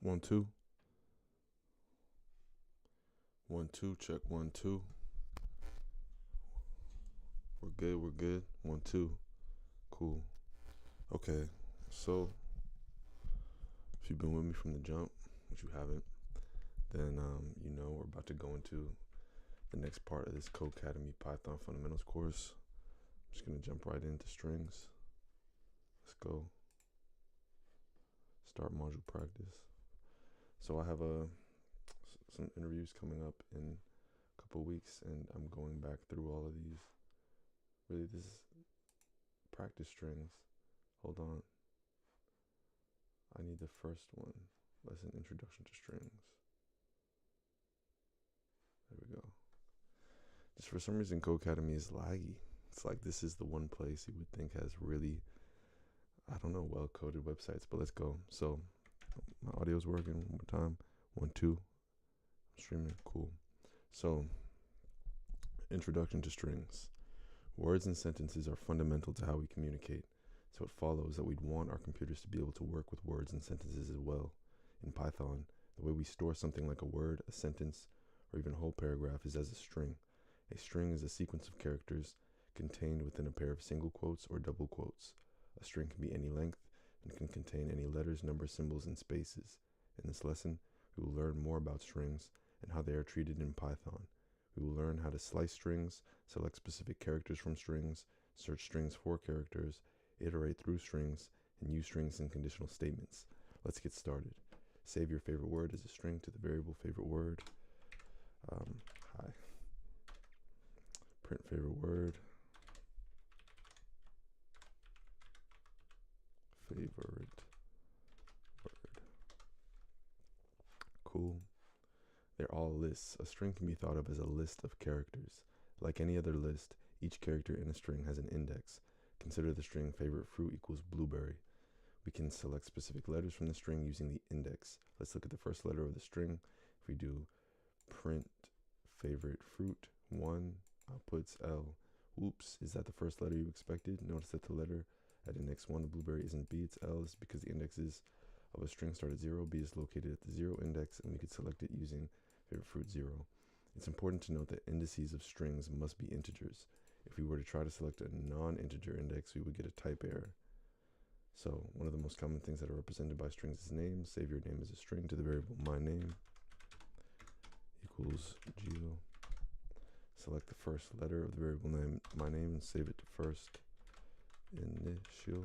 1 2 1 2 check 1 2. We're good. We're good. 1 2. Cool. Okay. So if you've been with me from the jump, which you haven't, then you know we're about to go into the next part of this Codecademy Python Fundamentals course. I'm just gonna jump right into strings. Let's go. Start module practice. So I have some interviews coming up in a couple weeks, and I'm going back through all of these. Really, this is practice strings. Hold on. I need the first one. Lesson Introduction to Strings. There we go. Just for some reason, Codecademy is laggy. It's like this is the one place you would think has really, I don't know, well-coded websites, but let's go. So my audio's working one more time. 1 2. I'm streaming. Cool. So, introduction to strings. Words and sentences are fundamental to how we communicate, so it follows that we'd want our computers to be able to work with words and sentences as well. In Python, the way we store something like a word, a sentence, or even a whole paragraph is as a string. A string is a sequence of characters contained within a pair of single quotes or double quotes. A string can be any length and can contain any letters, numbers, symbols, and spaces. In this lesson, we will learn more about strings and how they are treated in Python. We will learn how to slice strings, select specific characters from strings, search strings for characters, iterate through strings, and use strings in conditional statements. Let's get started. Save your favorite word as a string to the variable favorite word. Hi. Print favorite word. Favorite word. Cool. They're all lists. A string can be thought of as a list of characters. Like any other list, each character in a string has an index. Consider the string favorite fruit equals blueberry. We can select specific letters from the string using the index. Let's look at the first letter of the string. If we do print favorite fruit 1, outputs L. Oops, is that the first letter you expected? Notice that the letter at index 1 of blueberry isn't B, it's L. It's because the indexes of a string start at 0. B is located at the 0 index, and we could select it using favorite fruit 0. It's important to note that indices of strings must be integers. If we were to try to select a non-integer index, we would get a type error. So one of the most common things that are represented by strings is names. Save your name as a string to the variable my name equals Gio. Select the first letter of the variable name my name and save it to first initial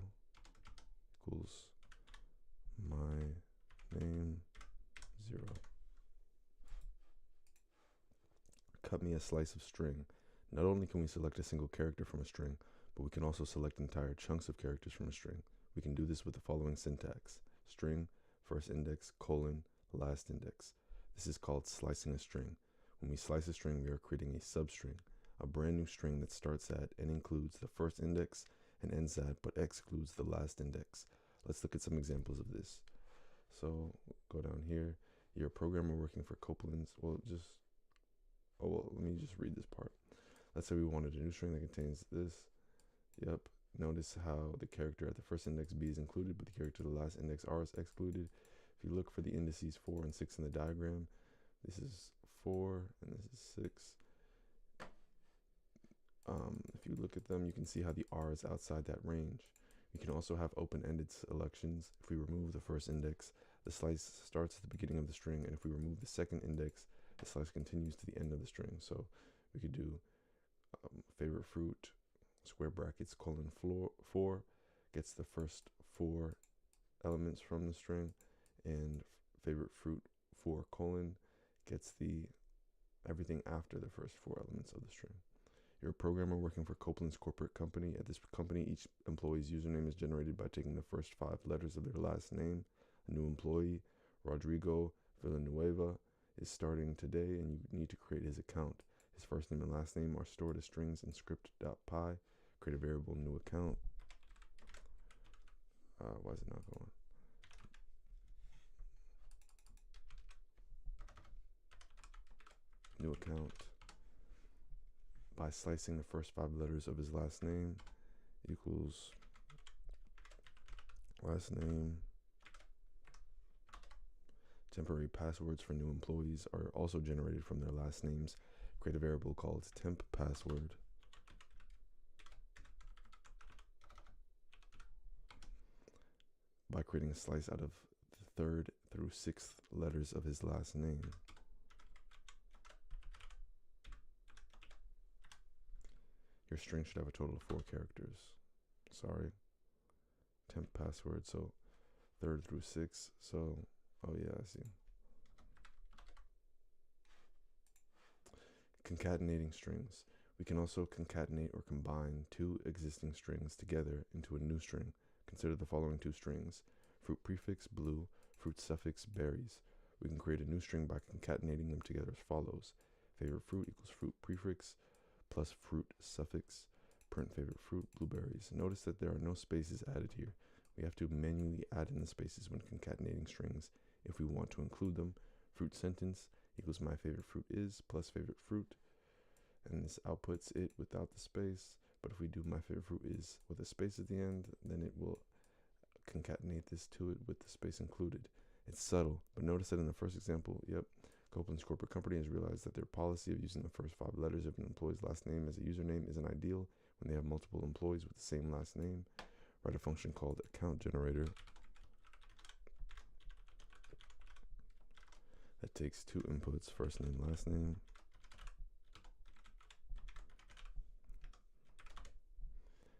equals my name 0. Cut me a slice of string. Not only can we select a single character from a string, but we can also select entire chunks of characters from a string. We can do this with the following syntax: string, first index, colon, last index. This is called slicing a string. When we slice a string, we are creating a substring, a brand new string that starts at and includes the first index and ends at but excludes the last index. Let's look at some examples of this. So go down here. You're a programmer working for Copeland's. Let me just read this part. Let's say we wanted a new string that contains this. Yep. Notice how the character at the first index B is included, but the character at the last index R is excluded. If you look for the indices 4 and 6 in the diagram, this is 4 and this is 6. If you look at them, you can see how the R is outside that range. We can also have open-ended selections. If we remove the first index, the slice starts at the beginning of the string, and if we remove the second index, the slice continues to the end of the string. So we could do favorite fruit, square brackets, colon 4, gets the first 4 elements from the string, and favorite fruit 4 colon gets the everything after the first 4 elements of the string. You're a programmer working for Copeland's corporate company. At this company, each employee's username is generated by taking the first 5 letters of their last name. A new employee, Rodrigo Villanueva, is starting today, and you need to create his account. His first name and last name are stored as strings in script.py. Create a variable new account. Why is it not going? New account. By slicing the first 5 letters of his last name equals last name Temporary passwords for new employees are also generated from their last names. Create a variable called temp password. By creating a slice out of the 3rd through 6th letters of his last name. Your string should have a total of 4 characters. Sorry. Temp password, so 3rd through 6th. So, oh yeah, I see. Concatenating strings. We can also concatenate or combine 2 existing strings together into a new string. Consider the following 2 strings: fruit prefix blue, fruit suffix berries. We can create a new string by concatenating them together as follows. Favorite fruit equals fruit prefix plus fruit suffix, print favorite fruit, blueberries. Notice that there are no spaces added here. We have to manually add in the spaces when concatenating strings if we want to include them. Fruit sentence equals my favorite fruit is plus favorite fruit, and this outputs it without the space. But if we do my favorite fruit is with a space at the end, then it will concatenate this to it with the space included. It's subtle, but notice that in the first example, Copeland's corporate company has realized that their policy of using the first 5 letters of an employee's last name as a username isn't ideal when they have multiple employees with the same last name. Write a function called account generator that takes 2 inputs, first name, last name,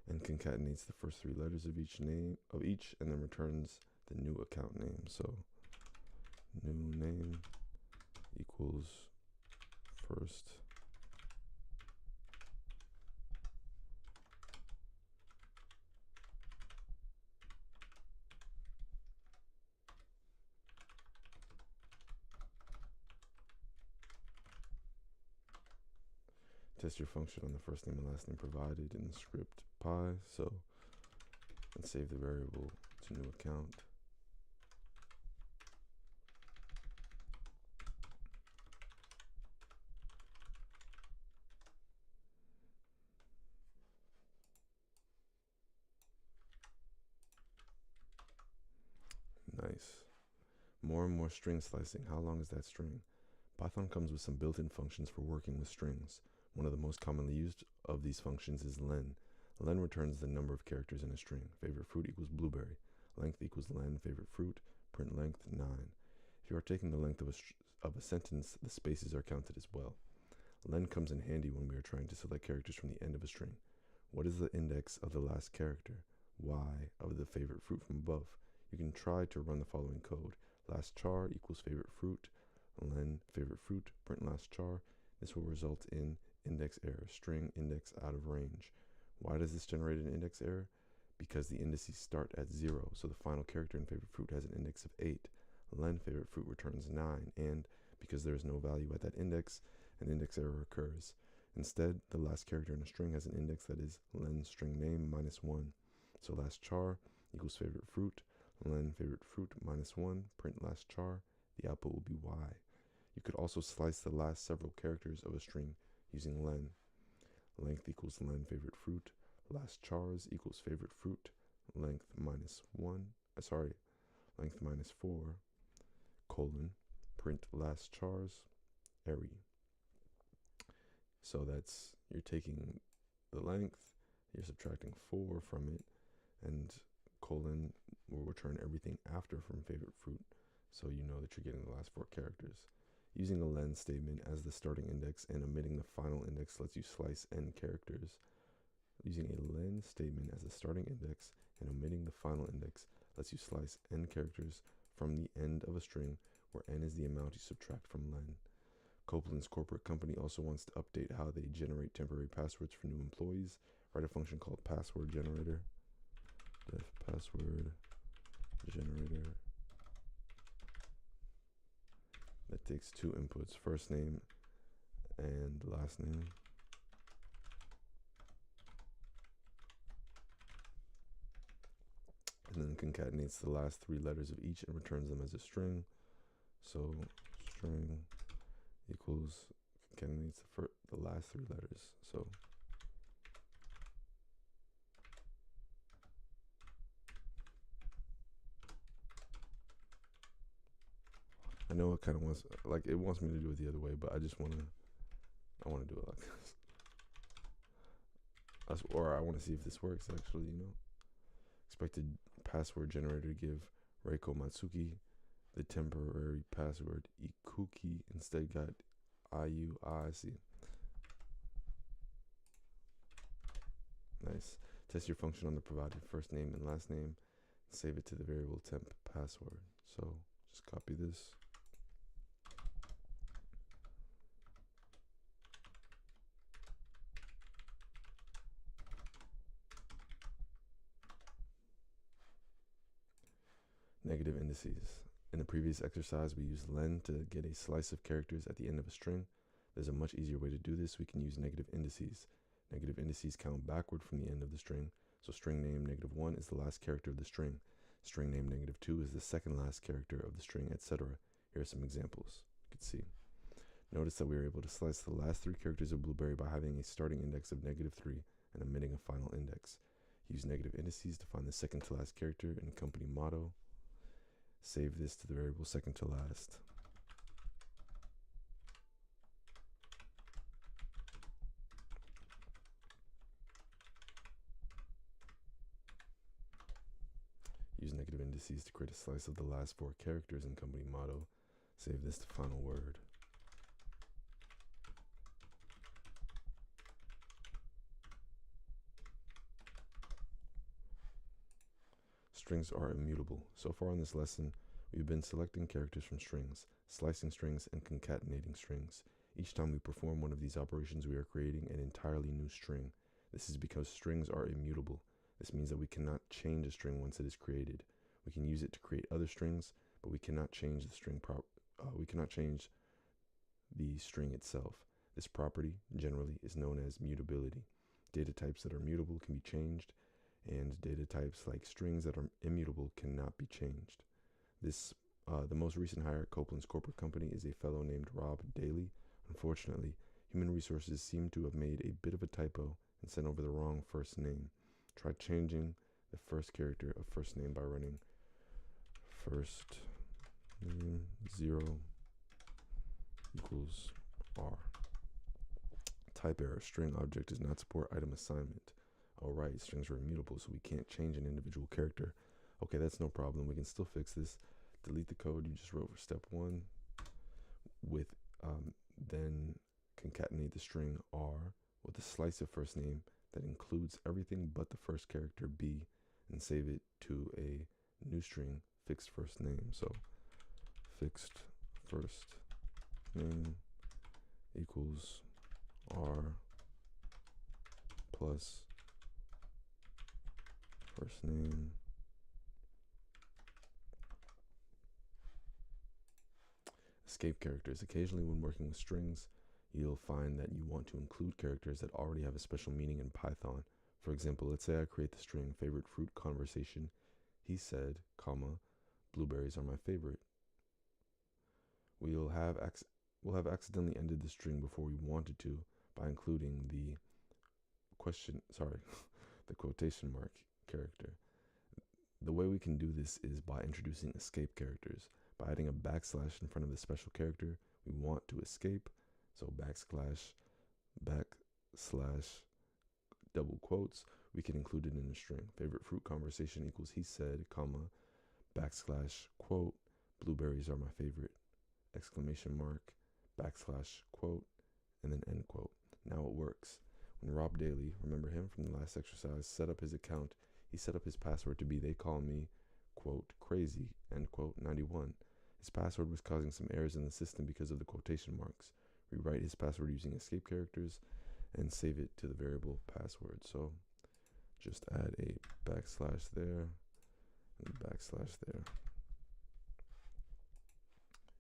and concatenates the first 3 letters of each and then returns the new account name. So new name equals first test your function on the first name and last name provided in the script py. So, and save the variable to new account. Nice. More and more string slicing. How long is that string? Python comes with some built-in functions for working with strings. One of the most commonly used of these functions is len. Len returns the number of characters in a string. Favorite fruit equals blueberry. Length equals len favorite fruit. Print length 9. If you are taking the length of a sentence, the spaces are counted as well. Len comes in handy when we are trying to select characters from the end of a string. What is the index of the last character? Y of the favorite fruit from above. You can try to run the following code. Last char equals favorite fruit. Len favorite fruit. Print last char. This will result in index error, string index out of range. Why does this generate an index error? Because the indices start at 0, so the final character in favorite fruit has an index of 8. Len favorite fruit returns 9, and because there is no value at that index, an index error occurs. Instead, the last character in a string has an index that is len string name minus 1. So last char equals favorite fruit, len favorite fruit minus 1, print last char, the output will be y. You could also slice the last several characters of a string using len. Length equals len favorite fruit, last chars equals favorite fruit, length minus 4, colon, print last chars, array. So that's, you're taking the length, you're subtracting 4 from it, and colon will return everything after from favorite fruit, so you know that you're getting the last 4 characters. Using a len statement as the starting index and omitting the final index lets you slice n characters. Using a len statement as the starting index and omitting the final index lets you slice n characters from the end of a string, where n is the amount you subtract from len. Copeland's corporate company also wants to update how they generate temporary passwords for new employees. Write a function called password generator. Def password generator that takes 2 inputs, first name and last name. And then concatenates the last 3 letters of each and returns them as a string. So string equals, concatenates the last 3 letters. So I know it kind of wants, like, it wants me to do it the other way, but I want to do it like this. Or I want to see if this works actually, you know. Expected password generator give Reiko Matsuki the temporary password Ikuki, instead got IU. I see. Nice. Test your function on the provided first name and last name. Save it to the variable temp password. So just copy this. Negative indices. In the previous exercise, we used len to get a slice of characters at the end of a string. There's a much easier way to do this. We can use negative indices. Negative indices count backward from the end of the string. So string name -1 is the last character of the string. String name -2 is the second last character of the string, etc. Here are some examples. You can see. Notice that we were able to slice the last 3 characters of Blueberry by having a starting index of -3 and omitting a final index. Use negative indices to find the second to last character in company motto. Save this to the variable second to last. Use negative indices to create a slice of the last 4 characters in company motto. Save this to final word. Strings are immutable. So far in this lesson, we've been selecting characters from strings, slicing strings, and concatenating strings. Each time we perform one of these operations, we are creating an entirely new string. This is because strings are immutable. This means that we cannot change a string once it is created. We can use it to create other strings, but we cannot change the string itself. This property generally is known as mutability. Data types that are mutable can be changed, and data types like strings that are immutable cannot be changed. The most recent hire at Copeland's corporate company is a fellow named Rob Daly. Unfortunately, human resources seem to have made a bit of a typo and sent over the wrong first name. Try changing the first character of first name by running first name 0 equals R. Type error. String object does not support item assignment. Alright, strings are immutable, so we can't change an individual character. Okay, that's no problem. We can still fix this. Delete the code you just wrote for step 1 with then concatenate the string R with a slice of first name that includes everything but the first character B, and save it to a new string, fixed first name. So fixed first name equals R plus first name escape characters. Occasionally when working with strings, you'll find that you want to include characters that already have a special meaning in Python. For example, let's say I create the string favorite fruit conversation. He said, comma, blueberries are my favorite. We'll have accidentally ended the string before we wanted to by including the the quotation mark character. The way we can do this is by introducing escape characters. By adding a backslash in front of the special character we want to escape, so backslash double quotes, we can include it in a string. Favorite fruit conversation equals he said, comma, backslash quote, blueberries are my favorite, exclamation mark, backslash quote, and then end quote. Now it works. When Rob Daly, remember him from the last exercise, set up his account, he set up his password to be they call me, quote, crazy, end quote, 91. His password was causing some errors in the system because of the quotation marks. Rewrite his password using escape characters and save it to the variable password. So just add a backslash there and a backslash there.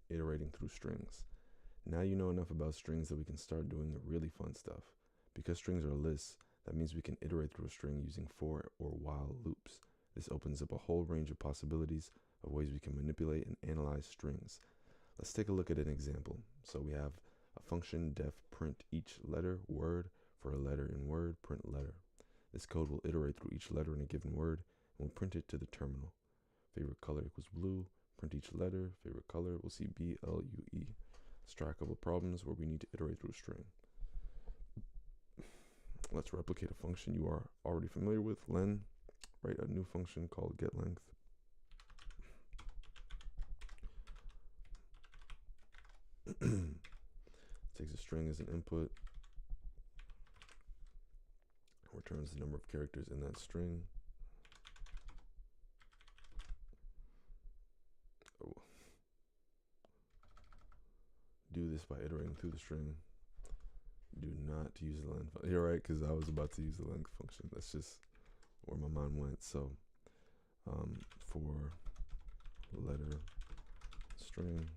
Iterating through strings. Now you know enough about strings that we can start doing the really fun stuff. Because strings are lists, that means we can iterate through a string using for or while loops. This opens up a whole range of possibilities of ways we can manipulate and analyze strings. Let's take a look at an example. So we have a function def print each letter word for a letter in word print letter. This code will iterate through each letter in a given word and will print it to the terminal. Favorite color equals blue, print each letter. Favorite color, we'll see BLUE. Let's try a couple of problems where we need to iterate through a string. Let's replicate a function you are already familiar with, len. Write a new function called getLength. Takes a string as an input, returns the number of characters in that string. Oh. Do this by iterating through the string. Do not use the len function. You're right, because I was about to use the len function. That's just where my mind went. So for letter string,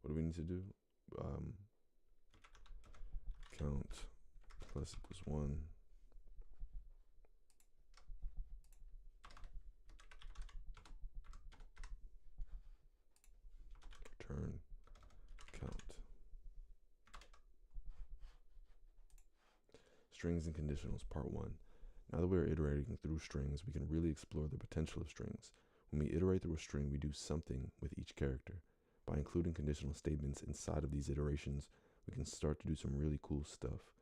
what do we need to do? Count plus equals 1. Return count. Strings and conditionals, part 1. Now that we are iterating through strings, we can really explore the potential of strings. When we iterate through a string, we do something with each character. By including conditional statements inside of these iterations, we can start to do some really cool stuff.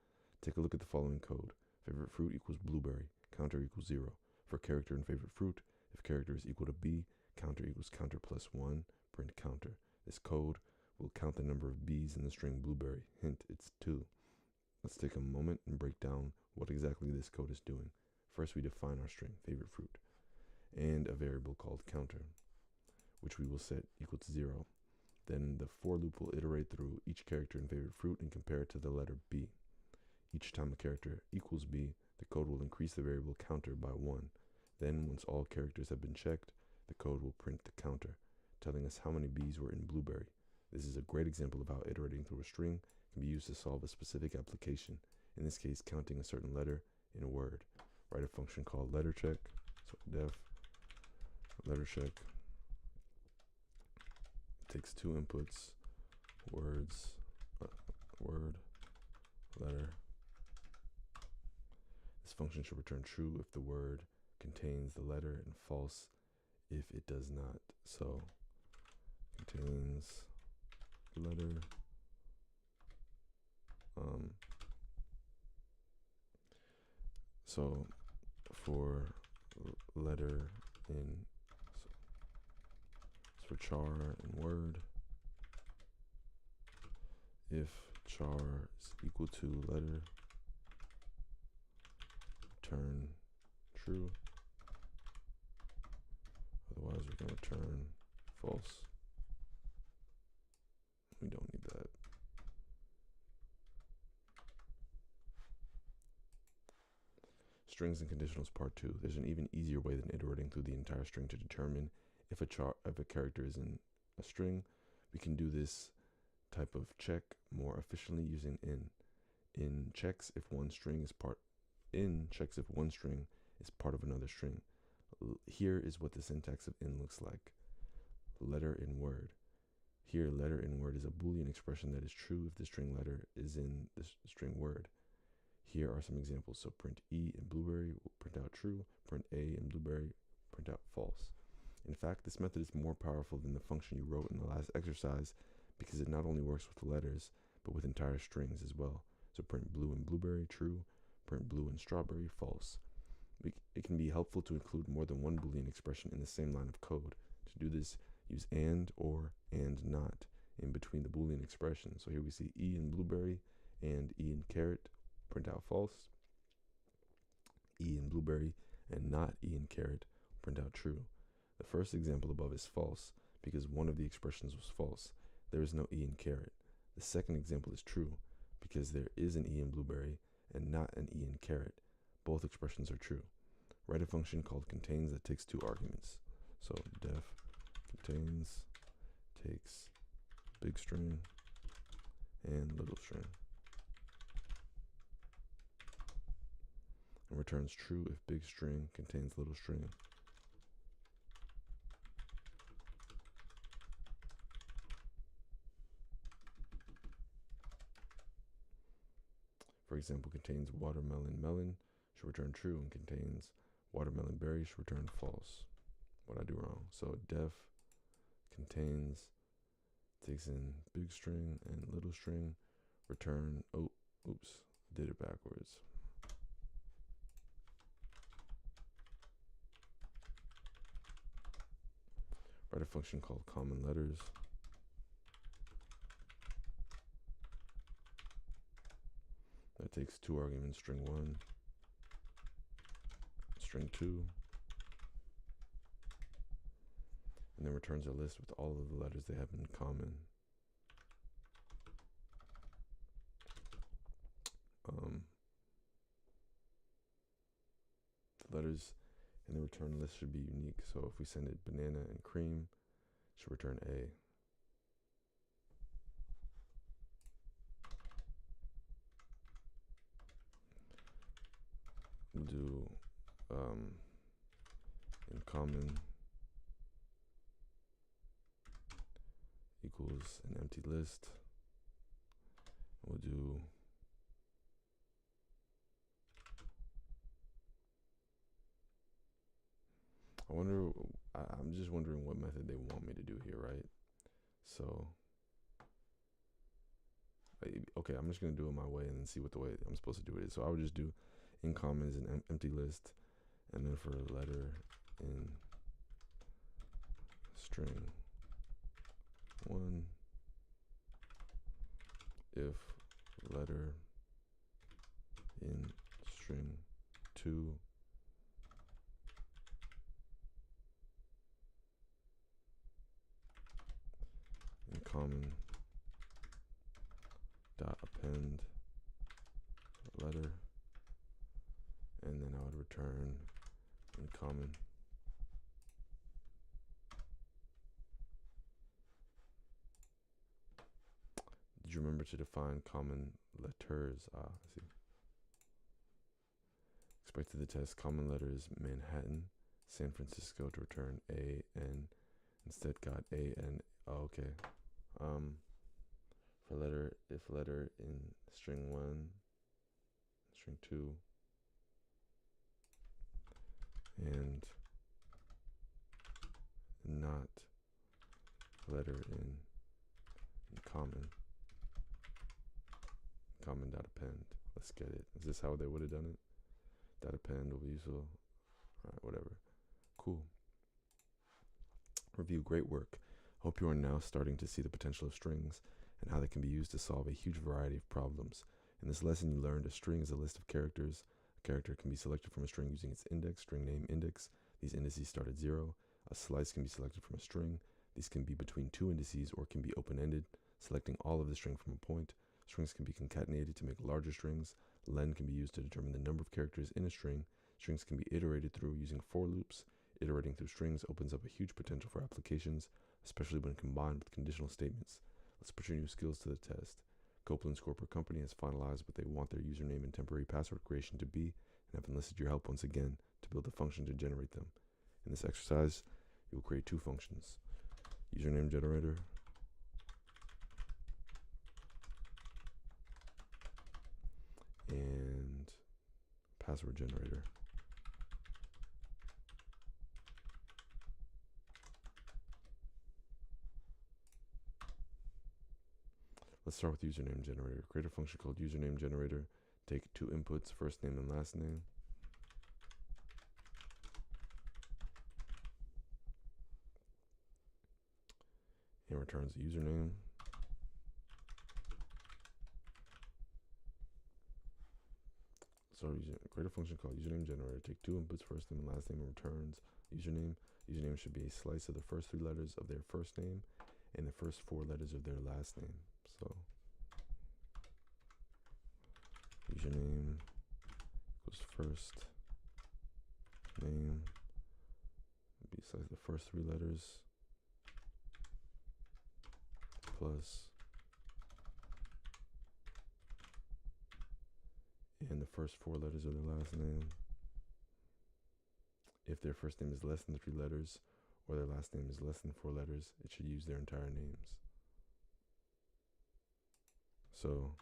Take a look at the following code. Favorite fruit equals blueberry, counter equals 0. For character and favorite fruit, if character is equal to b, counter equals counter plus 1, print counter. This code will count the number of b's in the string blueberry. Hint, it's 2. Let's take a moment and break down what exactly this code is doing. First, we define our string, favorite fruit, and a variable called counter, which we will set equal to 0. Then the for loop will iterate through each character in favorite fruit and compare it to the letter b. Each time a character equals b, the code will increase the variable counter by 1. Then, once all characters have been checked, the code will print the counter, telling us how many b's were in blueberry. This is a great example of how iterating through a string can be used to solve a specific application, in this case counting a certain letter in a word. Write a function called letterCheck, so def letterCheck. Takes 2 inputs, words, word, letter. This function should return true if the word contains the letter and false if it does not. So contains letter, so for letter in, so for char in word, if char is equal to letter, return true. Otherwise, we're going to return false. We don't need that. Strings and conditionals, part 2. There's an even easier way than iterating through the entire string to determine if a character is in a string. We can do this type of check more efficiently using in. In checks if one string is part of another string. Here is what the syntax of in looks like. Letter in word. Here, letter in word is a Boolean expression that is true if the string letter is in the string word. Here are some examples. So print E in blueberry will print out true, print A in blueberry, print out false. In fact, this method is more powerful than the function you wrote in the last exercise because it not only works with letters, but with entire strings as well. So print blue in blueberry, true, print blue in strawberry, false. It can be helpful to include more than one Boolean expression in the same line of code. To do this, use and, or, and not in between the Boolean expressions. So here we see E in blueberry and E in carrot, print out false. E in blueberry and not E in carrot, print out true. The first example above is false because one of the expressions was false. There is no E in carrot. The second example is true because there is an E in blueberry and not an E in carrot. Both expressions are true. Write a function called contains that takes 2 arguments. So def contains takes big string and little string, and returns true if big string contains little string. For example, contains watermelon melon should return true, and contains watermelon berry should return false. what I do wrong. So def contains, takes in big string and little string, return, oh, oops, did it backwards. Write a function called common letters. That takes 2 arguments, string 1, string 2, and then returns a list with all of the letters they have in common. The letters in the return list should be unique. So if we send it banana and cream, it should return A. We'll do in common equals an empty list. We'll do I'm just wondering what method they want me to do here, right? So, okay, I'm just gonna do it my way and then see what the way I'm supposed to do it is. So I would just do in common is an empty list, and then for a letter in string 1, if letter in string 2 in common dot append letter, and then I would return in common did you remember to define common letters? I see. Expected the test common letters Manhattan, San Francisco to return A N, instead got A N. Oh, okay. For letter, if letter in string 1, string 2, and not letter in common dot append. Let's get it. Is this how they would have done it? Dot append will be useful. Alright, whatever. Cool. Review, great work. Hope you are now starting to see the potential of strings and how they can be used to solve a huge variety of problems. In this lesson, you learned a string is a list of characters. A character can be selected from a string using its index, string name, index. These indices start at 0. A slice can be selected from a string. These can be between 2 indices or can be open-ended, selecting all of the string from a point. Strings can be concatenated to make larger strings. Len can be used to determine the number of characters in a string. Strings can be iterated through using for loops. Iterating through strings opens up a huge potential for applications, especially when combined with conditional statements. Let's put your new skills to the test. Copeland's corporate company has finalized what they want their username and temporary password creation to be, and have enlisted your help once again to build a function to generate them. In this exercise, you will create 2 functions: username generator and password generator. Let's start with username generator. Create a function called username generator. Take 2 inputs, first name and last name. And returns a username. So create a function called username generator. Take 2 inputs, first name and last name, and returns username. Username should be a slice of the first 3 letters of their first name and the first 4 letters of their last name. So username equals first name, be slice of the first 3 letters plus and the first 4 letters of their last name. If their first name is less than 3 letters or their last name is less than 4 letters, it should use their entire names. So,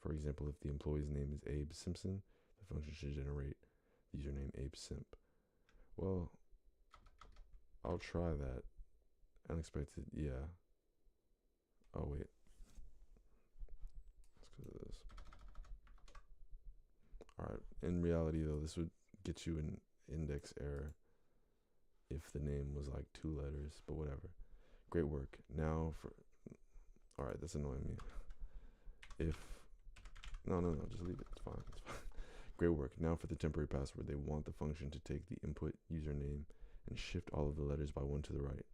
for example, if the employee's name is Abe Simpson, the function should generate the username Abe Abe Simp. Well, I'll try that. Unexpected, yeah. Oh wait, that's because of this. All right. In reality, though, this would get you an index error if the name was like 2 letters, but whatever. Great work. Now for, all right, that's annoying me. If, no, just leave it. It's fine. It's fine. Great work. Now for the temporary password, they want the function to take the input username and shift all of the letters by 1 to the right.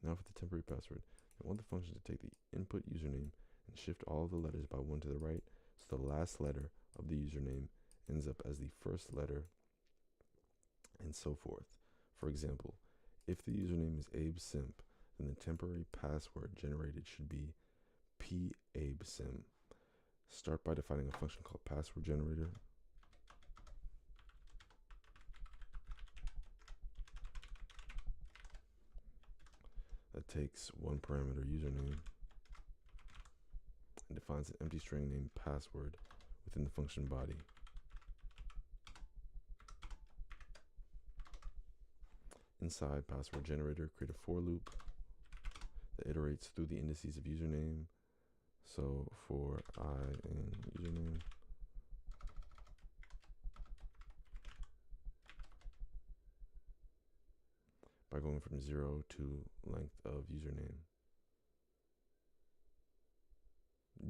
Now for the temporary password, they want the function to take the input username and shift all of the letters by 1 to the right, so the last letter of the username ends up as the first letter, and so forth. For example, if the username is Abe Simp, then the temporary password generated should be pAbeSim. Start by defining a function called password generator. That takes one parameter username and defines an empty string named password within the function body. Inside password generator, create a for loop that iterates through the indices of username. So for I in username, by going from 0 to length of username.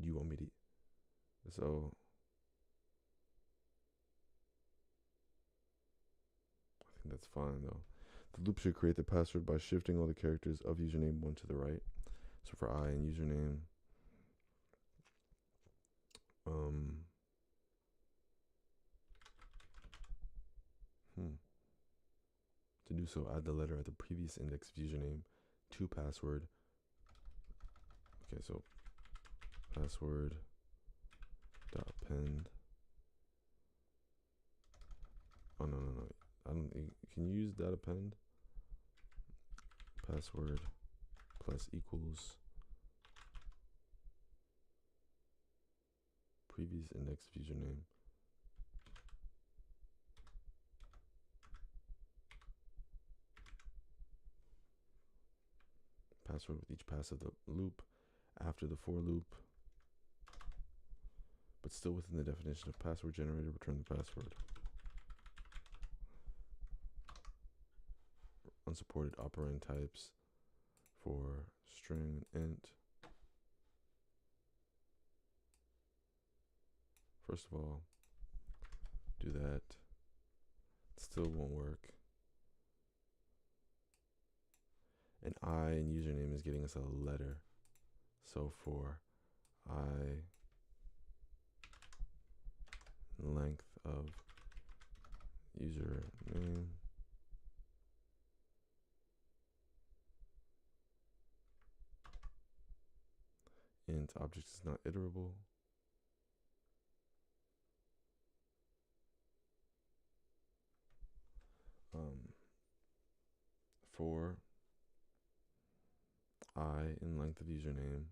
You want me to, so I think that's fine though. The loop should create the password by shifting all the characters of username 1 to the right. So for I in username, to do so, add the letter at the previous index of username to password. Okay, so password dot append. Oh no. I don't. Can you use dot append? Password plus equals previous index of username. Password with each pass of the loop after the for loop, but still within the definition of password generator, return the password. Unsupported operand types for string and int. First of all, do that. Still won't work. And I in username is getting us a letter. So for I length of username, int object is not iterable. For I in length of username,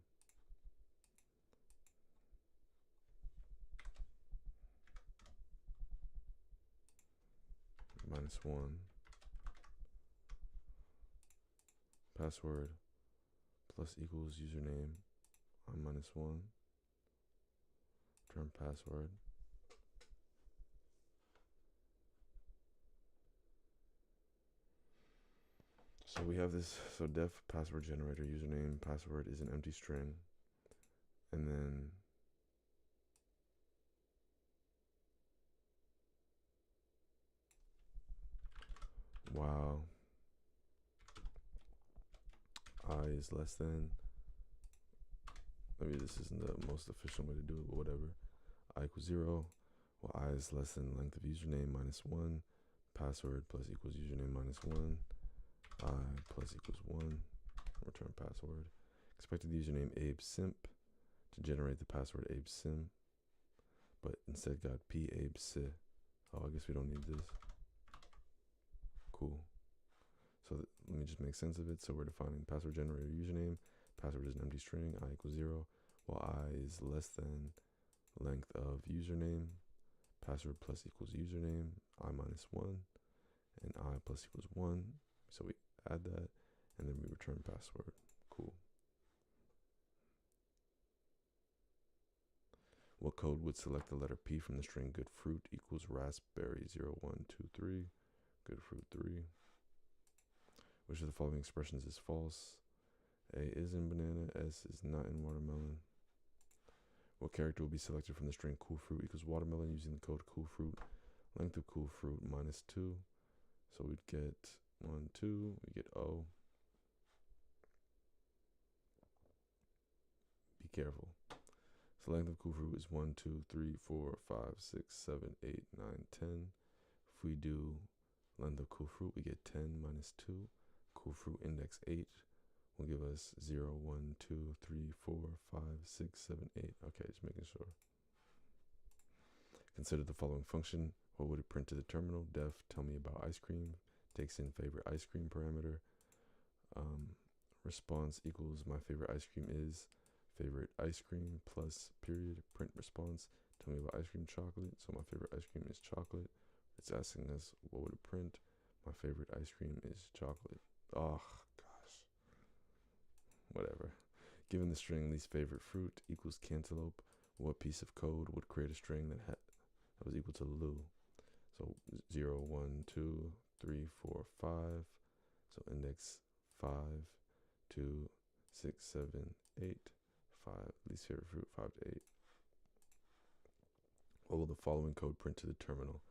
-1, password plus equals username on -1, return password. So we have this, so def password generator username password is an empty string, and then while I is less than, maybe this isn't the most efficient way to do it, but whatever. I equals 0, while I is less than length of username -1, password plus equals username -1, I plus equals 1, return password. Expected the username Abe Simp to generate the password Abe Sim, but instead got pAbeSi. Oh, I guess we don't need this. Cool. So let me just make sense of it. So we're defining password generator username. Password is an empty string. I equals 0, while I is less than length of username. password plus equals username, I minus 1, and I plus equals 1. So we add that, and then we return password. Cool. What code would select the letter P from the string good fruit equals raspberry 0, 1, 2, 3, good fruit 3? Which of the following expressions is false? A is in banana, S is not in watermelon. What character will be selected from the string cool fruit equals watermelon using the code cool fruit? Length of cool fruit minus 2. So we'd get 1, 2, we get O. Be careful. So length of cool fruit is 1, 2, 3, 4, 5, 6, 7, 8, 9, 10. If we do length of cool fruit, we get 10 minus 2. Cool fruit index 8 will give us 0, 1, 2, 3, 4, 5, 6, 7, 8. Okay, just making sure. Consider the following function. What would it print to the terminal? Def, tell me about ice cream. Takes in favorite ice cream parameter. Response equals my favorite ice cream is favorite ice cream plus period. Print response. Tell me about ice cream chocolate. So my favorite ice cream is chocolate. It's asking us what would it print. My favorite ice cream is chocolate. Oh, gosh. Whatever. Given the string least favorite fruit equals cantaloupe, what piece of code would create a string that was equal to Lou? So 0, 1, 2, 3, 4, 5. So index 5, 2, 6, 7, 8, 5. Least favorite fruit 5 to 8. What will the following code print to the terminal?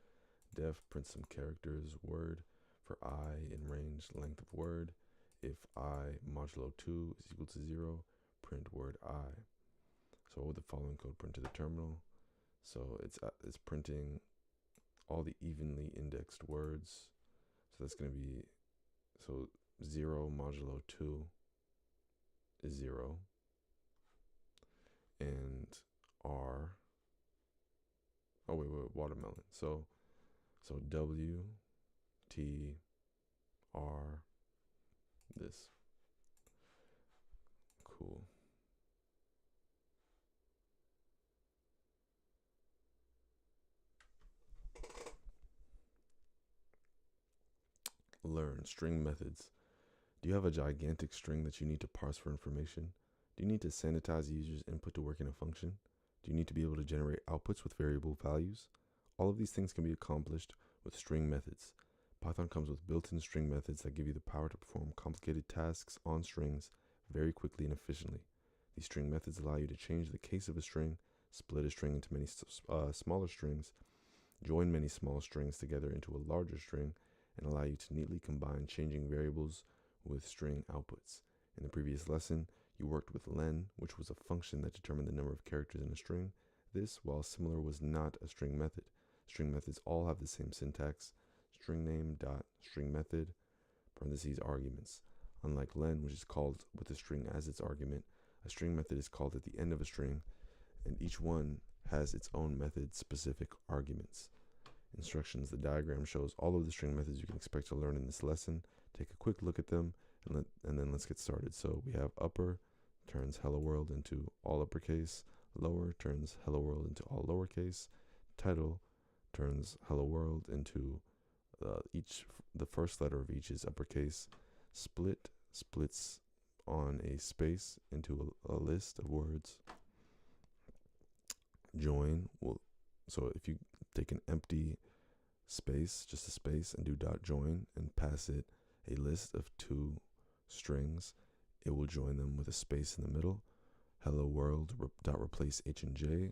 Def, print some characters, word for I in range, length of word. If I modulo 2 is equal to 0, print word I. So what would the following code print to the terminal? So it's printing all the evenly indexed words. So that's going to be, so 0 modulo 2 is 0. And R, oh wait, watermelon. So W, T, R, this. Cool. Learn string methods. Do you have a gigantic string that you need to parse for information? Do you need to sanitize the user's input to work in a function? Do you need to be able to generate outputs with variable values? All of these things can be accomplished with string methods. Python comes with built-in string methods that give you the power to perform complicated tasks on strings very quickly and efficiently. These string methods allow you to change the case of a string, split a string into many smaller strings, join many small strings together into a larger string, and allow you to neatly combine changing variables with string outputs. In the previous lesson, you worked with len, which was a function that determined the number of characters in a string. This, while similar, was not a string method. String methods all have the same syntax: string name dot string method parentheses arguments. Unlike len, which is called with the string as its argument, a string method is called at the end of a string, and each one has its own method-specific arguments. Instructions. The diagram shows all of the string methods you can expect to learn in this lesson. Take a quick look at them, and then let's get started. So we have upper turns hello world into all uppercase, lower turns hello world into all lowercase, title turns hello world into the first letter of each is uppercase, split splits on a space into a list of words, join will, so if you take an empty space, just a space, and do dot join and pass it a list of 2 strings, it will join them with a space in the middle. Hello world dot replace H and J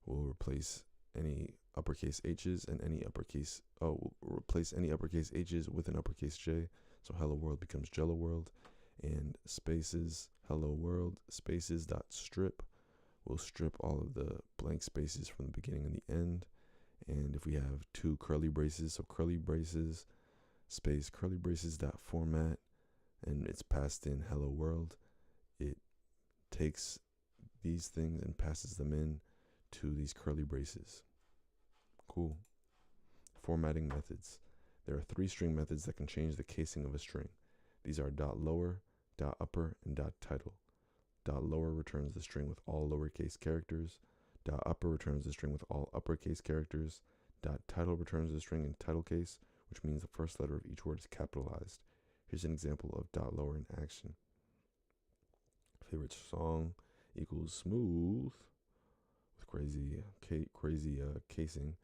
will replace any uppercase H's and any uppercase, will replace any uppercase H's with an uppercase J. So hello world becomes jello world, and spaces hello world spaces dot strip will strip all of the blank spaces from the beginning and the end. And if we have 2 curly braces, so curly braces space curly braces dot format, and it's passed in hello world, it takes these things and passes them in to these curly braces. Cool. Formatting methods. There are 3 string methods that can change the casing of a string. These are dot lower, dot upper, and dot title. Dot lower returns the string with all lowercase characters. Dot upper returns the string with all uppercase characters. Dot title returns the string in title case, which means the first letter of each word is capitalized. Here's an example of dot lower in action. Favorite song equals smooth with crazy casing.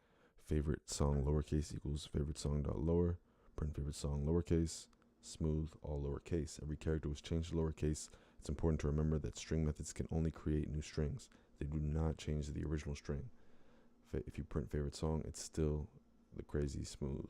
Favorite song lowercase equals favorite song dot lower. Print favorite song lowercase. Smooth all lowercase. Every character was changed to lowercase. It's important to remember that string methods can only create new strings. They do not change the original string. If you print favorite song, it's still the crazy smooth.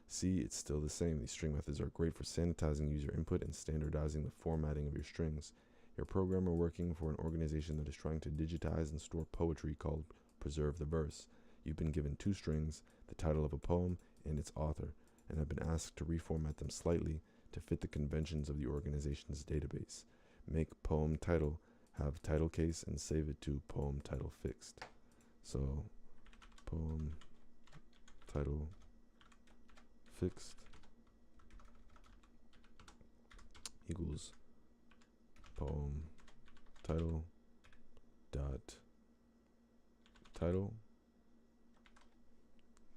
See, it's still the same. These string methods are great for sanitizing user input and standardizing the formatting of your strings. You're a programmer working for an organization that is trying to digitize and store poetry called Preserve the Verse. You've been given two strings, the title of a poem and its author, and have been asked to reformat them slightly to fit the conventions of the organization's database. Make poem title have title case and save it to poem title fixed. So poem title fixed equals poem title dot title.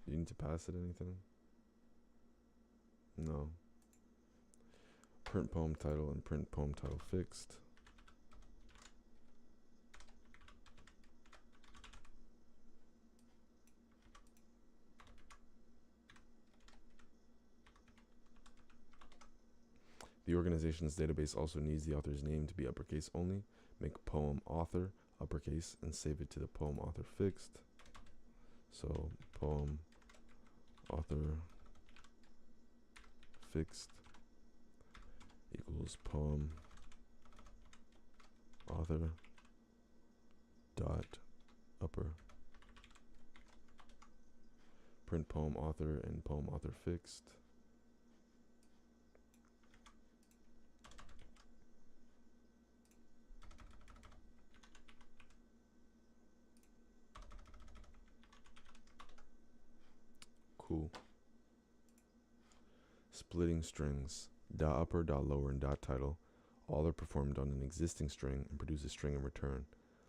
You need to pass it anything? No. Print poem title and print poem title fixed. The organization's database also needs the author's name to be uppercase only. Make poem author uppercase and save it to the poem author fixed. So poem author fixed equals poem author dot upper. Print poem author and poem author fixed. Cool. Splitting strings. Dot upper, dot lower, and dot title. All are performed on an existing string and produce a string in return.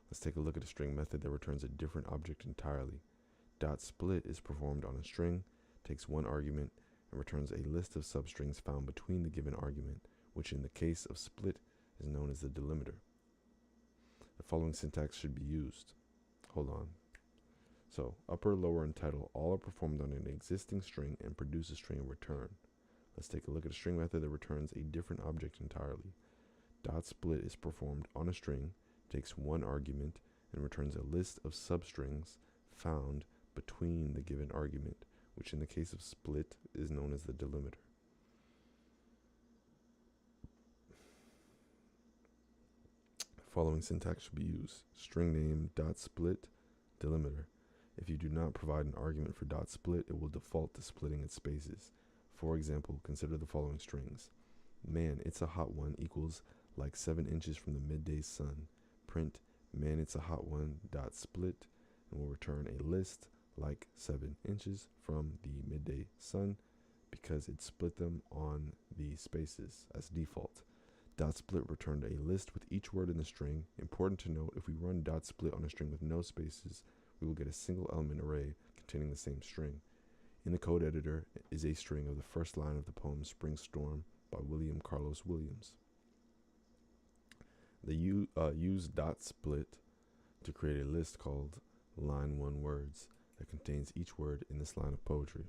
Let's take a look at a string method that returns a different object entirely. Dot split is performed on a string, takes one argument, and returns a list of substrings found between the given argument, which in the case of split is known as the delimiter. The following syntax should be used. Hold on. So upper, lower, and title all are performed on an existing string and produce a string in return. Let's take a look at a string method that returns a different object entirely. Dot split is performed on a string, takes one argument, and returns a list of substrings found between the given argument, which in the case of split is known as the delimiter. The following syntax should be used. String name dot split delimiter. If you do not provide an argument for dot split, it will default to splitting its spaces. For example, consider the following strings. Man, it's a hot one equals like 7 inches from the midday sun. Print man, it's a hot one dot split, and will return a list like 7 inches from the midday sun because it split them on the spaces as default. Dot split returned a list with each word in the string. Important to note, if we run dot split on a string with no spaces, we will get a single element array containing the same string. In the code editor is a string of the first line of the poem Spring Storm by William Carlos Williams. Use dot split to create a list called line 1 words that contains each word in this line of poetry.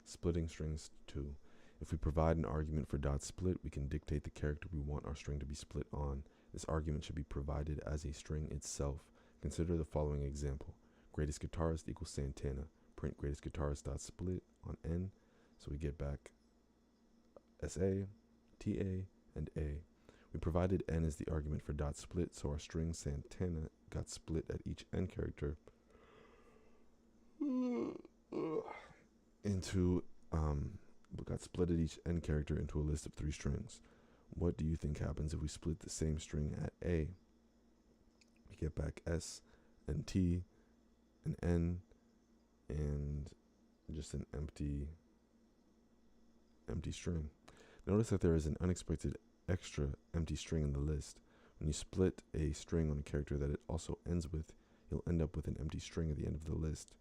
Splitting strings 2. If we provide an argument for dot split, we can dictate the character we want our string to be split on. This argument should be provided as a string itself. Consider the following example. Greatest guitarist equals Santana. Print greatest guitarist dot split on n. So we get back SA, TA, and A. We provided n as the argument for dot split, so our string Santana got split at each n character got split at each n character into a list of 3 strings. What do you think happens if we split the same string at A? We get back S and T and N and just an empty string. Notice that there is an unexpected extra empty string in the list. When you split a string on a character that it also ends with, you'll end up with an empty string at the end of the list.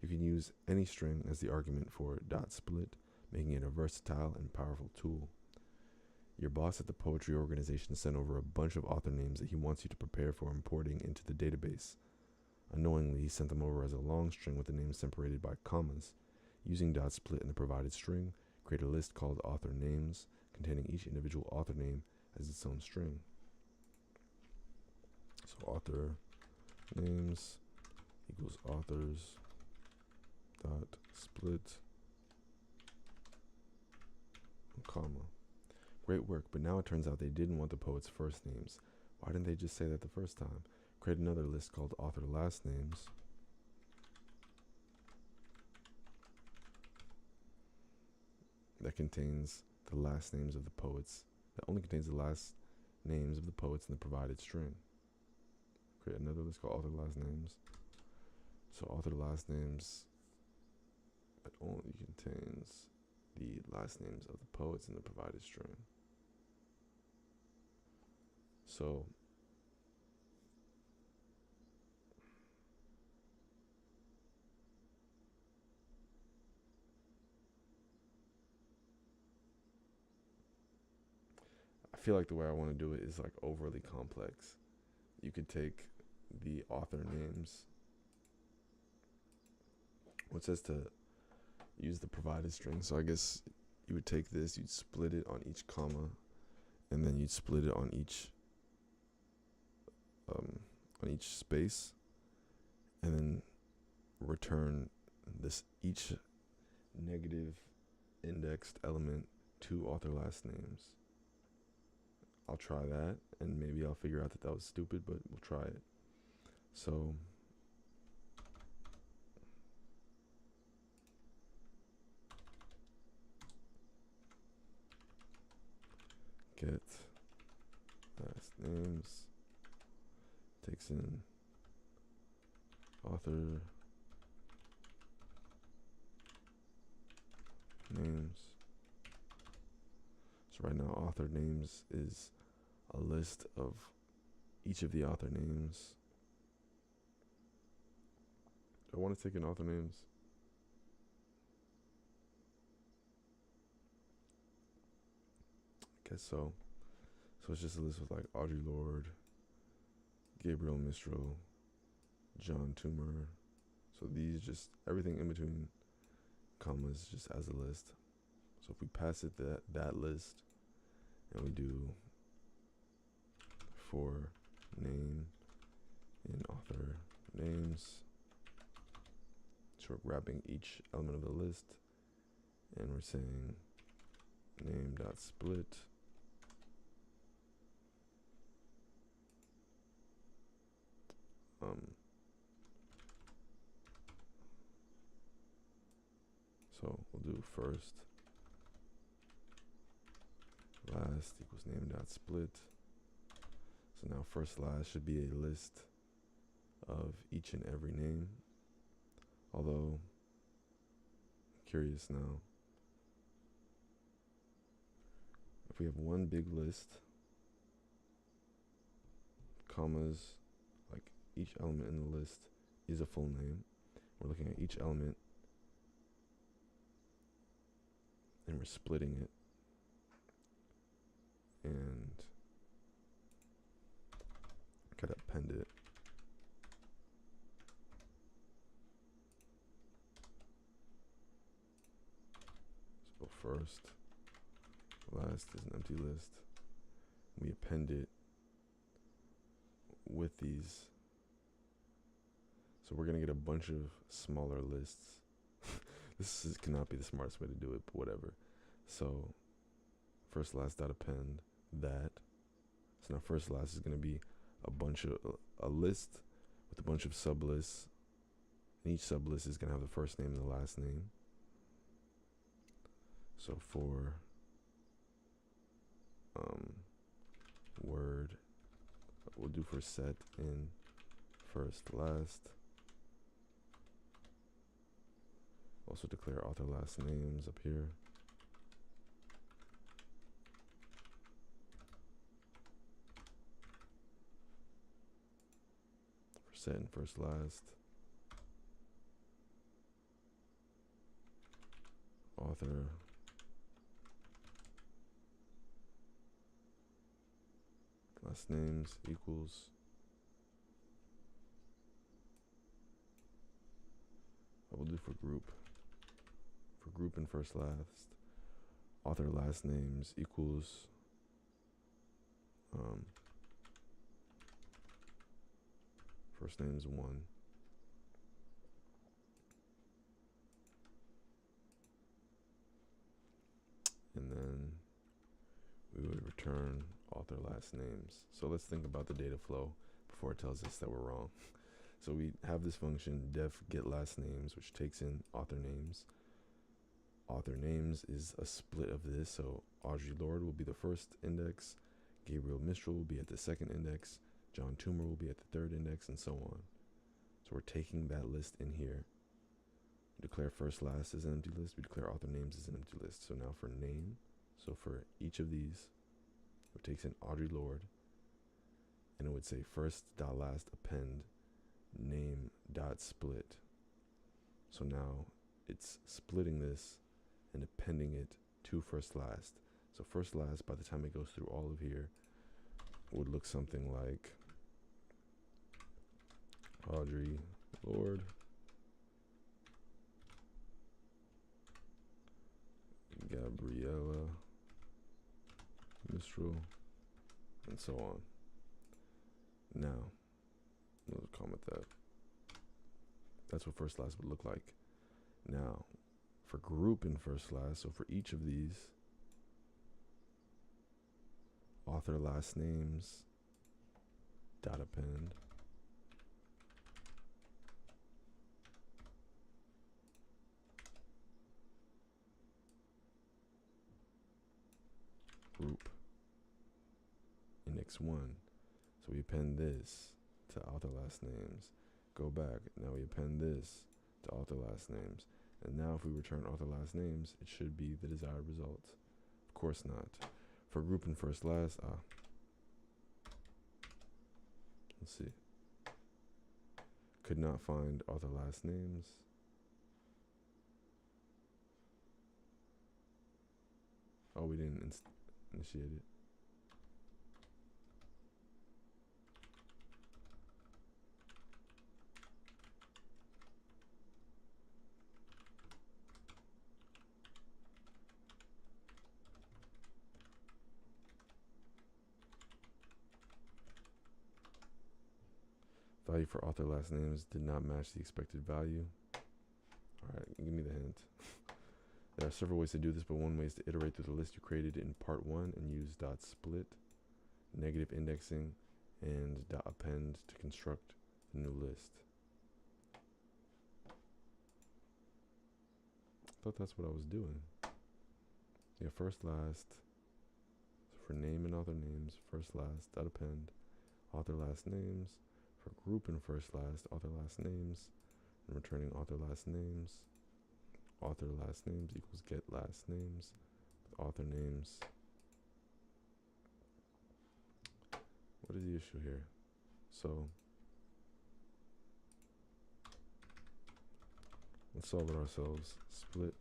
You can use any string as the argument for .split, making it a versatile and powerful tool. Your boss at the poetry organization sent over a bunch of author names that he wants you to prepare for importing into the database. Unknowingly, he sent them over as a long string with the names separated by commas. Using .split in the provided string, create a list called author names, containing each individual author name as its own string. So author names equals authors dot split comma. Great work, but now it turns out they didn't want the poet's first names. Why didn't they just say that the first time? Create another list called author last names. That contains the last names of the poets. That only contains the last names of the poets in the provided string. Create another list called author last names. So author last names that only contains the last names of the poets in the provided string. So I feel like the way I want to do it is like overly complex. You could take the author names. Well, it says to use the provided string, so I guess you would take this, you'd split it on each comma, and then you'd split it on each space, and then return this each negative indexed element to author last names. I'll try that, and maybe I'll figure out that that was stupid, but we'll try it. So get last names takes in author names. So right now author names is a list of each of the author names. Do I want to take in author names? I guess so. So it's just a list with like Audre Lorde, Gabriel Mistral, John Toomer. So these just everything in between commas just as a list. So if we pass it that list and we do for name in author names, so we're grabbing each element of the list and we're saying name.split so we'll do first last equals name.split. So now first last should be a list of each and every name. Although, I'm curious now. If we have one big list, commas, like each element in the list is a full name. We're looking at each element and we're splitting it. And gotta append it. So first, last is an empty list. We append it with these. So we're gonna get a bunch of smaller lists. Cannot be the smartest way to do it, but whatever. So first last dot append that. So now first last is gonna be a list with a bunch of sublists, and each sublist is gonna have the first name and the last name. So for word, we'll do for set in first last. Also declare author last names up here. set in first last, author last names equals I will do for group and first last, author last names equals first names 1, and then we would return author last names. So let's think about the data flow before it tells us that we're wrong. So we have this function def get last names, which takes in author names. Author names is a split of this, so Audre Lorde will be the first index, Gabriel Mistral will be at the second index, John Toomer will be at the third index, and so on. So we're taking that list in here. We declare first last as an empty list, we declare author names as an empty list. So now for name, so for each of these, it takes in Audre Lorde, and it would say first dot last append name dot split. So now it's splitting this and appending it to first last. So first last, by the time it goes through all of here, would look something like Audre Lorde, Gabriela Mistral, and so on. Now, we'll comment that. That's what first last would look like. Now, for group in first last, so for each of these, author last names dot append group index 1. So we append this to author last names. Go back. Now we append this to author last names. And now if we return author last names, it should be the desired result. Of course not. For group and first last, let's see. Could not find author last names. Oh, we didn't initiate it. Value for author last names did not match the expected value. All right, give me the hint. There are several ways to do this, but one way is to iterate through the list you created in part 1 and use dot split, negative indexing, and dot append to construct a new list. I thought that's what I was doing. Yeah, first last. So for name and author names, first last, dot append, author last names. For group and first last, author last names, and returning author last names. Author last names equals get last names with author names. What is the issue here? So let's solve it ourselves. Split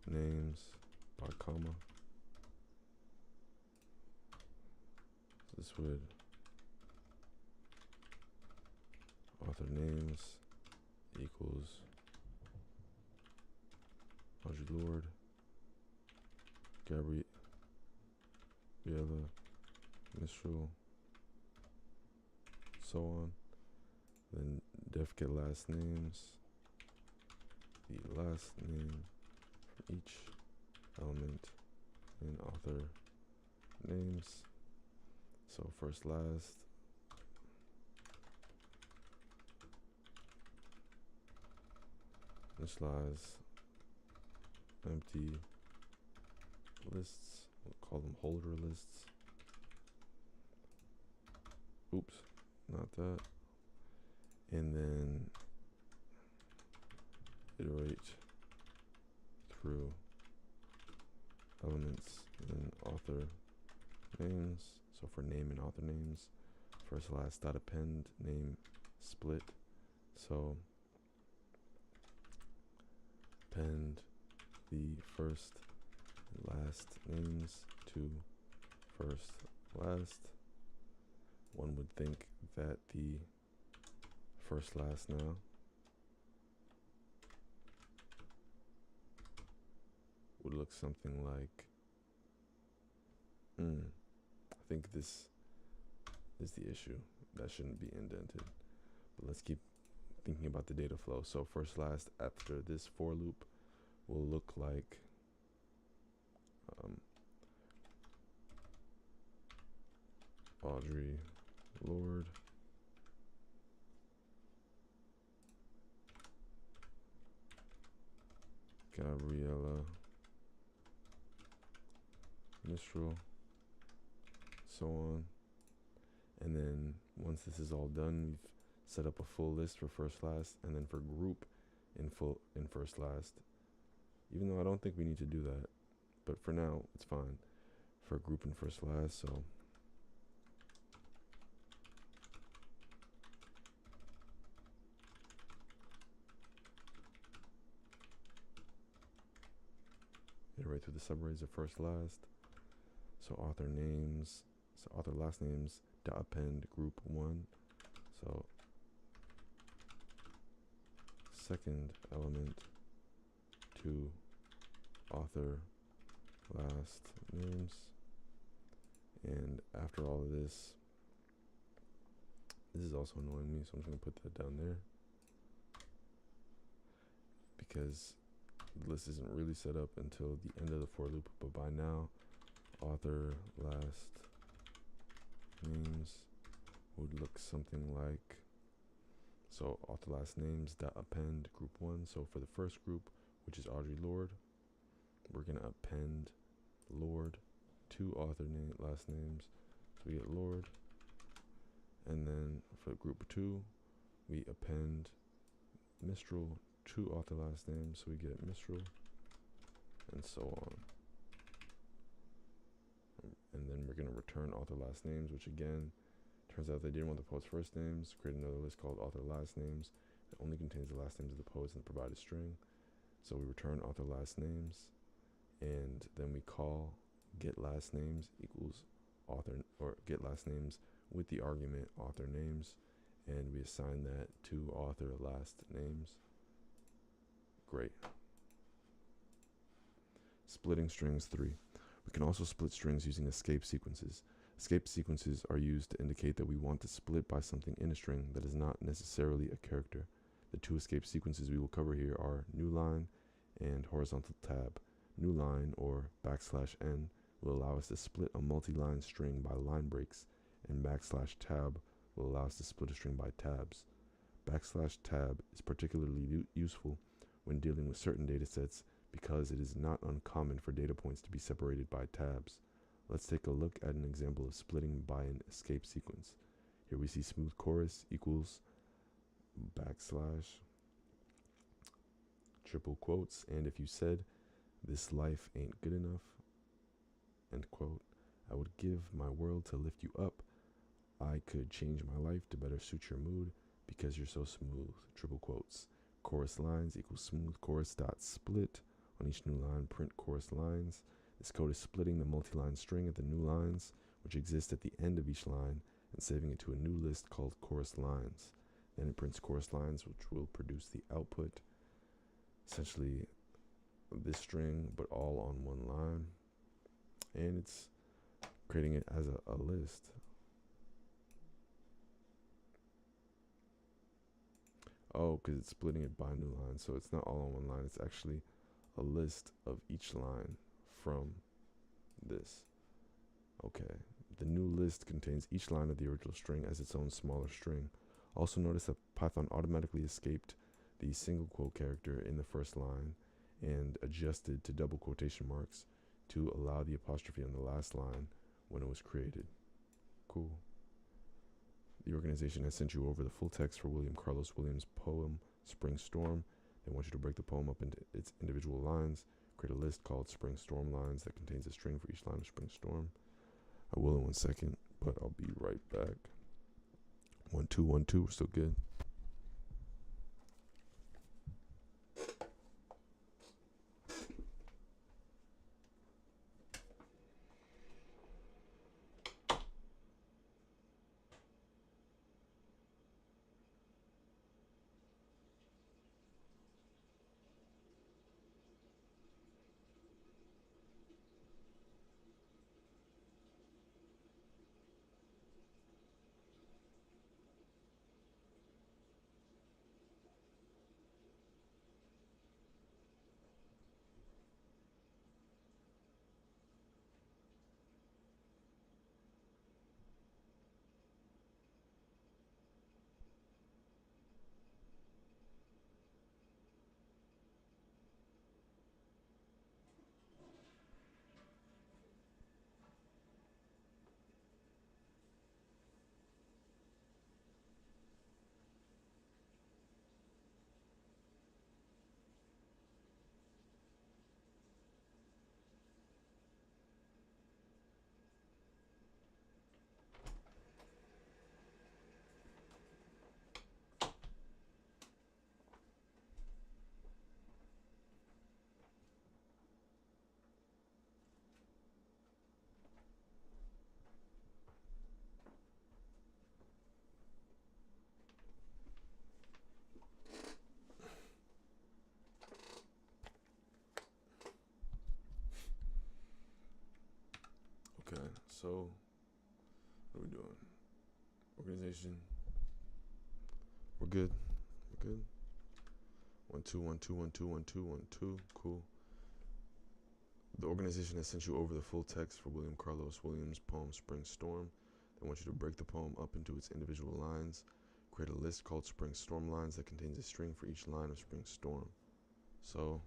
names by comma. So this would author names equals Audre Lorde, Gabriela Mistral, so on. Then def get last names, the last name for each element in author names. So first last, initialize empty lists, we'll call them holder lists. Oops, not that. And then iterate through elements in author names So for name and author names, first last dot append name split. So append the first and last names to first last. One would think that the first last now would look something like, I think this is the issue. That shouldn't be indented. But let's keep thinking about the data flow. So first last after this for loop will look like Audrey Lorde, Gabriella Mistral, so on. And then once this is all done, we've set up a full list for first last, and then for group in first last, even though I don't think we need to do that, but for now it's fine for group in first last. So iterate through the subarrays of first last. So author names, so author last names dot append group 1. So second element to author last names. And after all of this is also annoying me, so I'm just gonna put that down there because the list isn't really set up until the end of the for loop, but by now author last names would look something like, so author last names dot append group 1. So for the first group, which is Audrey Lorde, we're gonna append Lorde to author last names, so we get Lorde. And then for group 2, we append Mistral to author last names, so we get Mistral, and so on. And then we're gonna return author last names, which again, turns out they didn't want the poet's first names. Create another list called author last names. It only contains the last names of the poets and the provided string. So we return author last names, and then we call get last names equals author, or get last names with the argument author names, and we assign that to author last names. Great. Splitting strings 3. We can also split strings using escape sequences. Escape sequences are used to indicate that we want to split by something in a string that is not necessarily a character. The two escape sequences we will cover here are new line and horizontal tab. New line, or \n, will allow us to split a multi-line string by line breaks, and \tab will allow us to split a string by tabs. \tab is particularly useful when dealing with certain data sets because it is not uncommon for data points to be separated by tabs. Let's take a look at an example of splitting by an escape sequence. Here we see smooth chorus equals / triple quotes, and if you said, "This life ain't good enough," end quote, "I would give my world to lift you up. I could change my life to better suit your mood because you're so smooth," triple quotes. Chorus lines equals smooth chorus dot split. On each new line, print chorus lines. This code is splitting the multi-line string at the new lines, which exist at the end of each line, and saving it to a new list called chorus lines. Then it prints chorus lines, which will produce the output, essentially this string, but all on one line. And it's creating it as a list. Oh, because it's splitting it by new line, so it's not all on one line. It's actually a list of each line from this. Okay, the new list contains each line of the original string as its own smaller string. Also notice that Python automatically escaped the single quote character in the first line and adjusted to double quotation marks to allow the apostrophe on the last line when it was created. Cool. The organization has sent you over the full text for William Carlos Williams' poem, Spring Storm. They want you to break the poem up into its individual lines, create a list called Spring Storm lines that contains a string for each line of Spring Storm. I will in 1 second. but I'll be right back. 1 2 1 2. We're still good. Okay, so what are we doing? Organization. We're good. We're good. 1 2 1 2 1 2 1 2 1 2. Cool. The organization has sent you over the full text for William Carlos Williams' poem Spring Storm. They want you to break the poem up into its individual lines. Create a list called Spring Storm Lines that contains a string for each line of Spring Storm. So,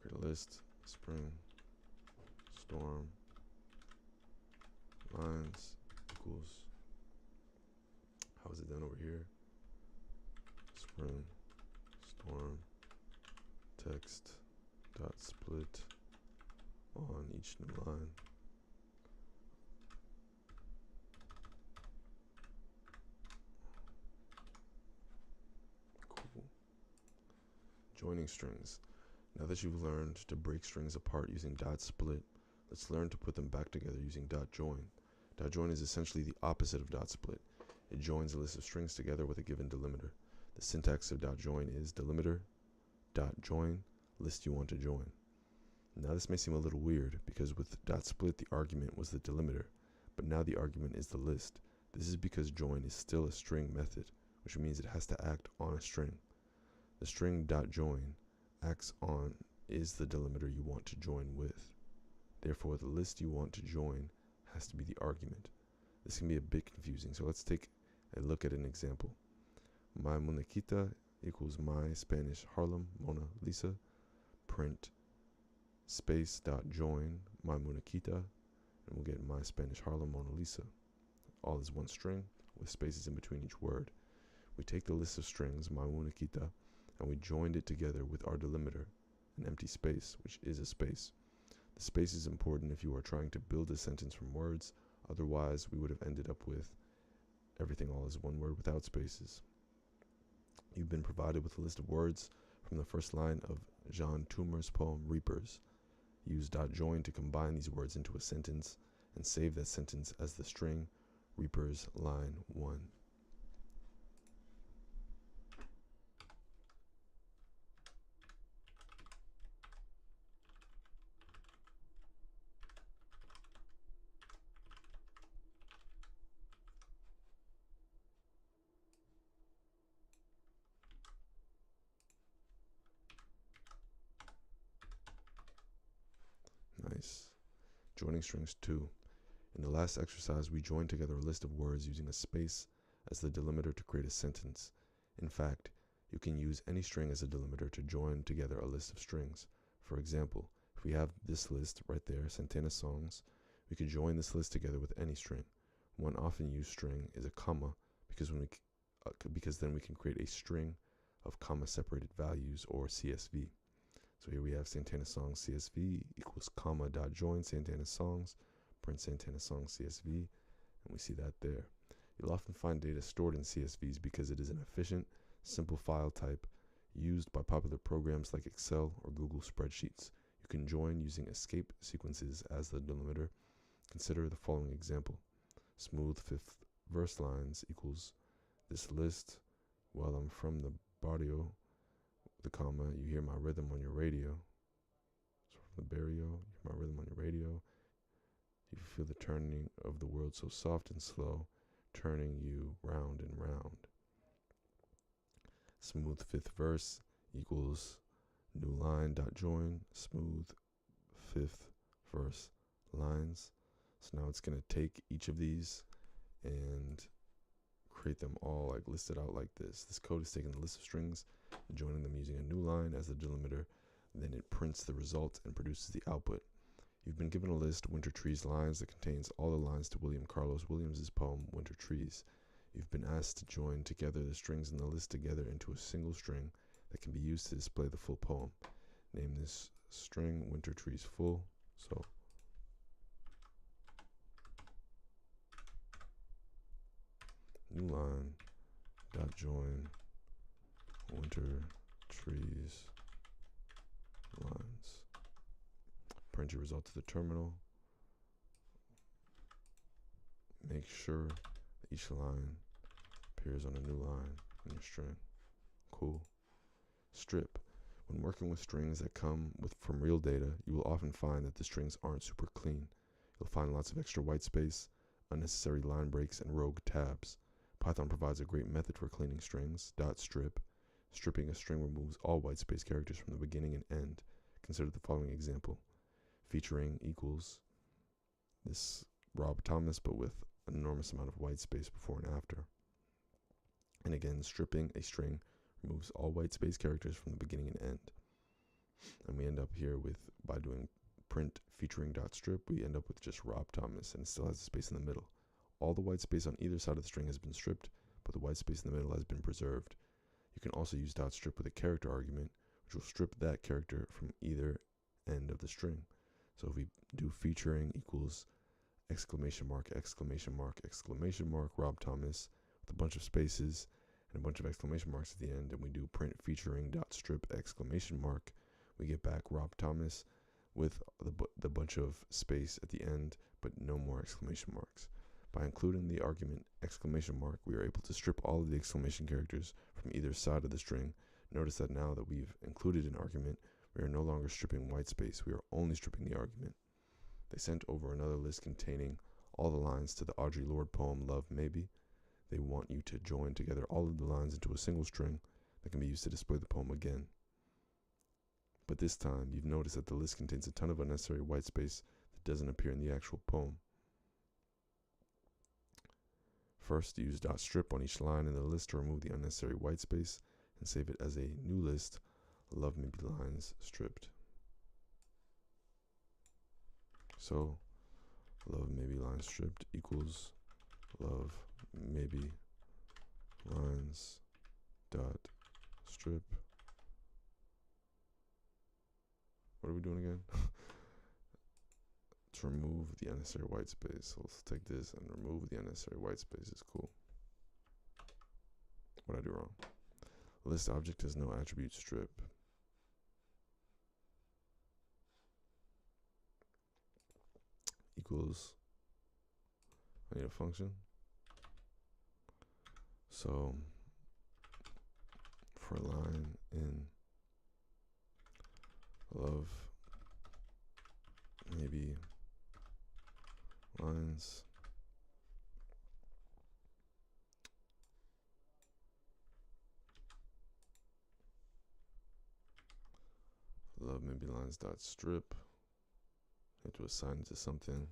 create a list, Spring Storm Lines equals, how is it done over here? Spring Storm text dot split on each new line. Cool. Joining strings. Now that you've learned to break strings apart using dot split, let's learn to put them back together using dot join. Dot join is essentially the opposite of dot split. It joins a list of strings together with a given delimiter. The syntax of dot join is delimiter, dot join, list you want to join. Now this may seem a little weird because with dot split the argument was the delimiter, but now the argument is the list. This is because join is still a string method, which means it has to act on a string. The string dot join acts on is the delimiter you want to join with. Therefore the list you want to join has to be the argument. This can be a bit confusing, so let's take a look at an example. My muñequita equals my Spanish Harlem Mona Lisa. Print space dot join my muñequita, and we'll get my Spanish Harlem Mona Lisa. All is one string with spaces in between each word. We take the list of strings my muñequita and we joined it together with our delimiter, an empty space, which is a space. The space is important if you are trying to build a sentence from words, otherwise we would have ended up with everything all is one word without spaces. You've been provided with a list of words from the first line of Jean Toomer's poem Reapers. Use dot join to combine these words into a sentence and save that sentence as the string Reapers line 1. Nice. Joining strings 2. In the last exercise, we joined together a list of words using a space as the delimiter to create a sentence. In fact, you can use any string as a delimiter to join together a list of strings. For example, if we have this list right there, Santana songs, we could join this list together with any string. One often used string is a comma because then we can create a string of comma separated values, or CSV. So here we have Santana songs CSV equals comma dot join Santana songs, print Santana song CSV, and we see that there. You'll often find data stored in CSVs because it is an efficient, simple file type used by popular programs like Excel or Google Spreadsheets. You can join using escape sequences as the delimiter. Consider the following example. Smooth fifth verse lines equals this list. While I'm from the barrio, the comma, you hear my rhythm on your radio. So from the barrio, you hear my rhythm on your radio. You feel the turning of the world so soft and slow, turning you round and round. Smooth fifth verse equals new line dot join smooth fifth verse lines. So now it's going to take each of these and create them all like listed out like this. This code is taking the list of strings and joining them using a new line as the delimiter. Then it prints the result and produces the output. You've been given a list, Winter Trees Lines, that contains all the lines to William Carlos Williams' poem, Winter Trees. You've been asked to join together the strings in the list together into a single string that can be used to display the full poem. Name this string Winter Trees Full. So new line dot join Winter Trees lines. Print your result to the terminal. Make sure that each line appears on a new line in your string. Cool. Strip. When working with strings that come from real data, you will often find that the strings aren't super clean. You'll find lots of extra white space, unnecessary line breaks, and rogue tabs. Python provides a great method for cleaning strings, .strip. Stripping a string removes all white space characters from the beginning and end. Consider the following example. Featuring equals this Rob Thomas, but with an enormous amount of white space before and after. And again, stripping a string removes all white space characters from the beginning and end. And we end up here with, by doing print featuring .strip, we end up with just Rob Thomas, and it still has a space in the middle. All the white space on either side of the string has been stripped, but the white space in the middle has been preserved. You can also use .strip with a character argument, which will strip that character from either end of the string. So if we do featuring equals exclamation mark, exclamation mark, exclamation mark, Rob Thomas, with a bunch of spaces and a bunch of exclamation marks at the end, and we do print featuring .strip exclamation mark, we get back Rob Thomas with the bunch of space at the end, but no more exclamation marks. By including the argument exclamation mark, we are able to strip all of the exclamation characters from either side of the string. Notice that now that we've included an argument, we are no longer stripping white space, we are only stripping the argument. They sent over another list containing all the lines to the Audre Lorde poem Love Maybe. They want you to join together all of the lines into a single string that can be used to display the poem again. But this time, you've noticed that the list contains a ton of unnecessary white space that doesn't appear in the actual poem. First, use .strip on each line in the list to remove the unnecessary white space and save it as a new list, Love Maybe Lines Stripped. So, Love Maybe Lines Stripped equals Love Maybe Lines dot strip. What are we doing again? To remove the unnecessary white space. So let's take this and remove the unnecessary white space. Is cool. What did I do wrong? List object has no attribute strip. Equals, I need a function. So for line in Love Maybe Lines Love Maybe Lines dot strip. You have to assign it to something.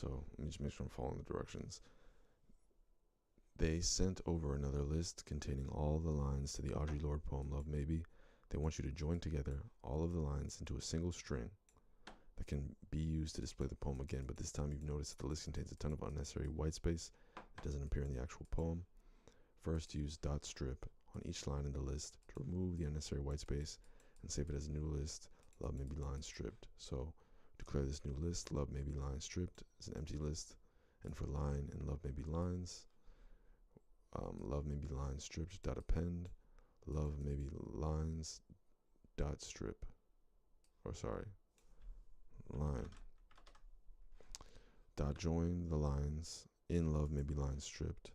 So let me just make sure I'm following the directions. They sent over another list containing all the lines to the Audre Lorde poem Love Maybe. They want you to join together all of the lines into a single string that can be used to display the poem again, but this time you've noticed that the list contains a ton of unnecessary white space that doesn't appear in the actual poem. First, use dot strip on each line in the list to remove the unnecessary white space and save it as a new list, Love Maybe line stripped. So declare this new list, Love Maybe line stripped, as an empty list, and for line and Love Maybe lines, Love Maybe line stripped dot append, Love Maybe lines dot strip, line dot join the lines in Love Maybe line stripped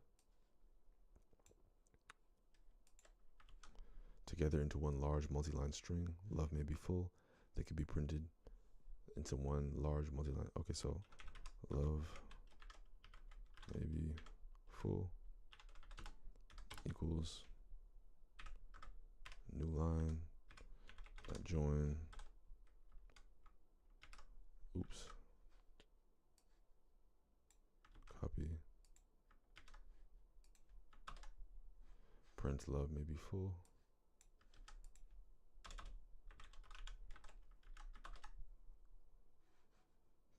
together into one large multi-line string, Love Maybe full. They could be printed into one large multi-line. Okay, so Love Maybe full equals new line dot join, copy, print Love Maybe full.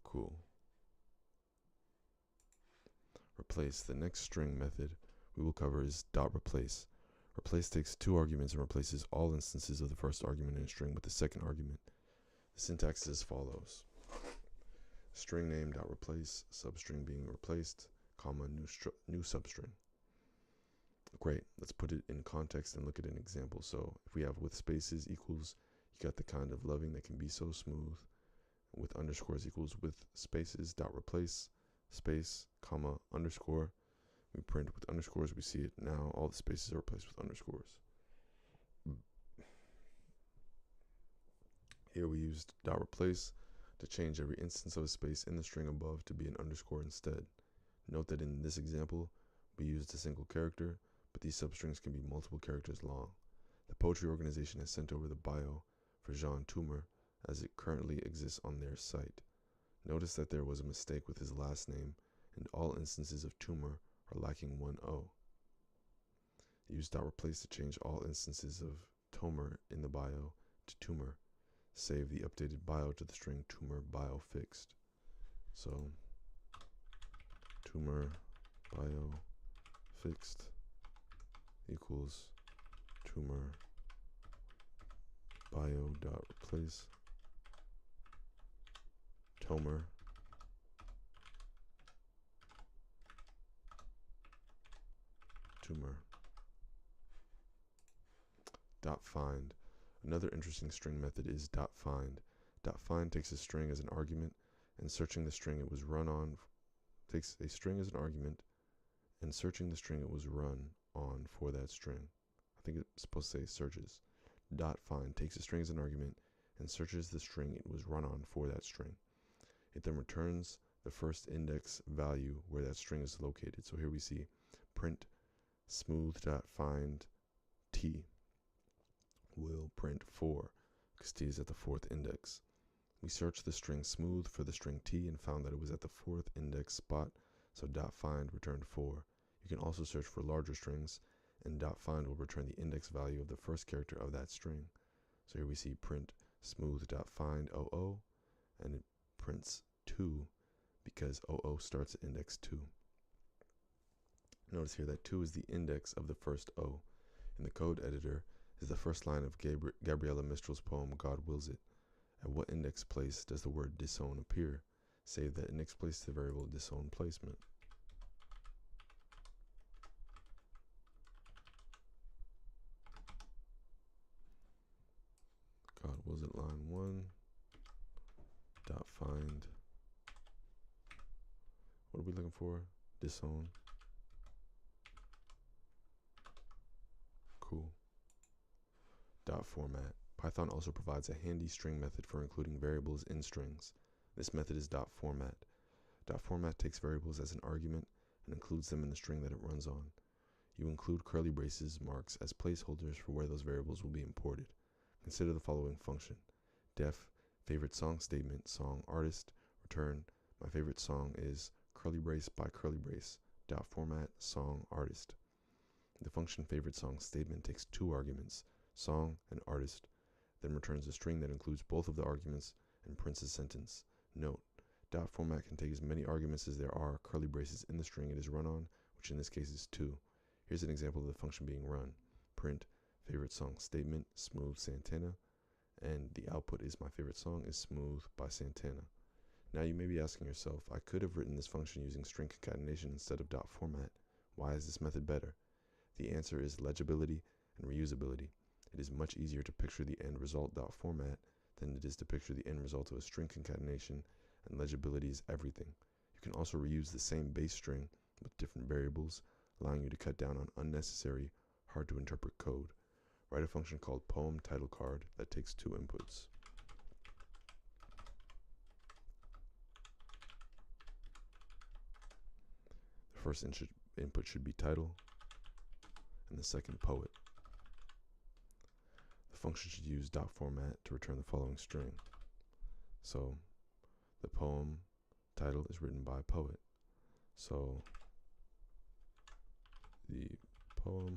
Cool. Replace. The next string method we will cover is dot replace. Replace takes two arguments and replaces all instances of the first argument in a string with the second argument. The syntax is as follows: string name dot replace, substring being replaced, comma, new substring. Great. Let's put it in context and look at an example. So if we have with spaces equals, you got the kind of loving that can be so smooth. With underscores equals with spaces dot replace, space, comma, underscore. We print with underscores, we see it now, all the spaces are replaced with underscores. Here we used dot replace to change every instance of a space in the string above to be an underscore instead. Note that in this example, we used a single character, but these substrings can be multiple characters long. The Poetry Organization has sent over the bio for Jean Toomer as it currently exists on their site. Notice that there was a mistake with his last name, and all instances of Toomer are lacking one O. Use dot replace to change all instances of Tomer in the bio to Toomer. Save the updated bio to the string Toomer bio fixed. So Toomer bio fixed equals Toomer bio dot replace Tomer Toomer dot find. Another interesting string method is dot find. Dot find takes a string as an argument and searching the string it was run on takes a string as an argument and searching the string it was run on for that string. I think it's supposed to say searches. Dot find takes a string as an argument and searches the string it was run on for that string. It then returns the first index value where that string is located. So here we see print smooth.find t will print 4 because t is at the fourth index. We searched the string smooth for the string t and found that it was at the fourth index spot, so dot find returned 4. You can also search for larger strings, and dot find will return the index value of the first character of that string. So here we see print smooth.find 00, and it prints 2 because 00 starts at index 2. Notice here that 2 is the index of the first O. In the code editor is the first line of Gabriela Mistral's poem God Wills It. At what index place does the word disown appear? Save that index place to the variable disown placement. God Wills It line 1 dot find. What are we looking for? Disown. Cool. Dot format. Python also provides a handy string method for including variables in strings. This method is dot format. Dot format takes variables as an argument and includes them in the string that it runs on. You include curly braces marks as placeholders for where those variables will be imported. Consider the following function: def favorite song statement song artist return My favorite song is curly brace by curly brace, dot format, song, artist. The function favorite song statement takes two arguments, song and artist, then returns a string that includes both of the arguments and prints a sentence. Note, dot format can take as many arguments as there are curly braces in the string it is run on, which in this case is 2. Here's an example of the function being run. Print favorite song statement, Smooth Santana, and the output is my favorite song is Smooth by Santana. Now you may be asking yourself, I could have written this function using string concatenation instead of dot format. Why is this method better? The answer is legibility and reusability. It is much easier to picture the end result dot format than it is to picture the end result of a string concatenation, and legibility is everything. You can also reuse the same base string with different variables, allowing you to cut down on unnecessary, hard to interpret code. Write a function called poem title card that takes 2 inputs. The first input should be title, and the second poet. The function should use dot format to return the following string. So the poem title is written by poet. So the poem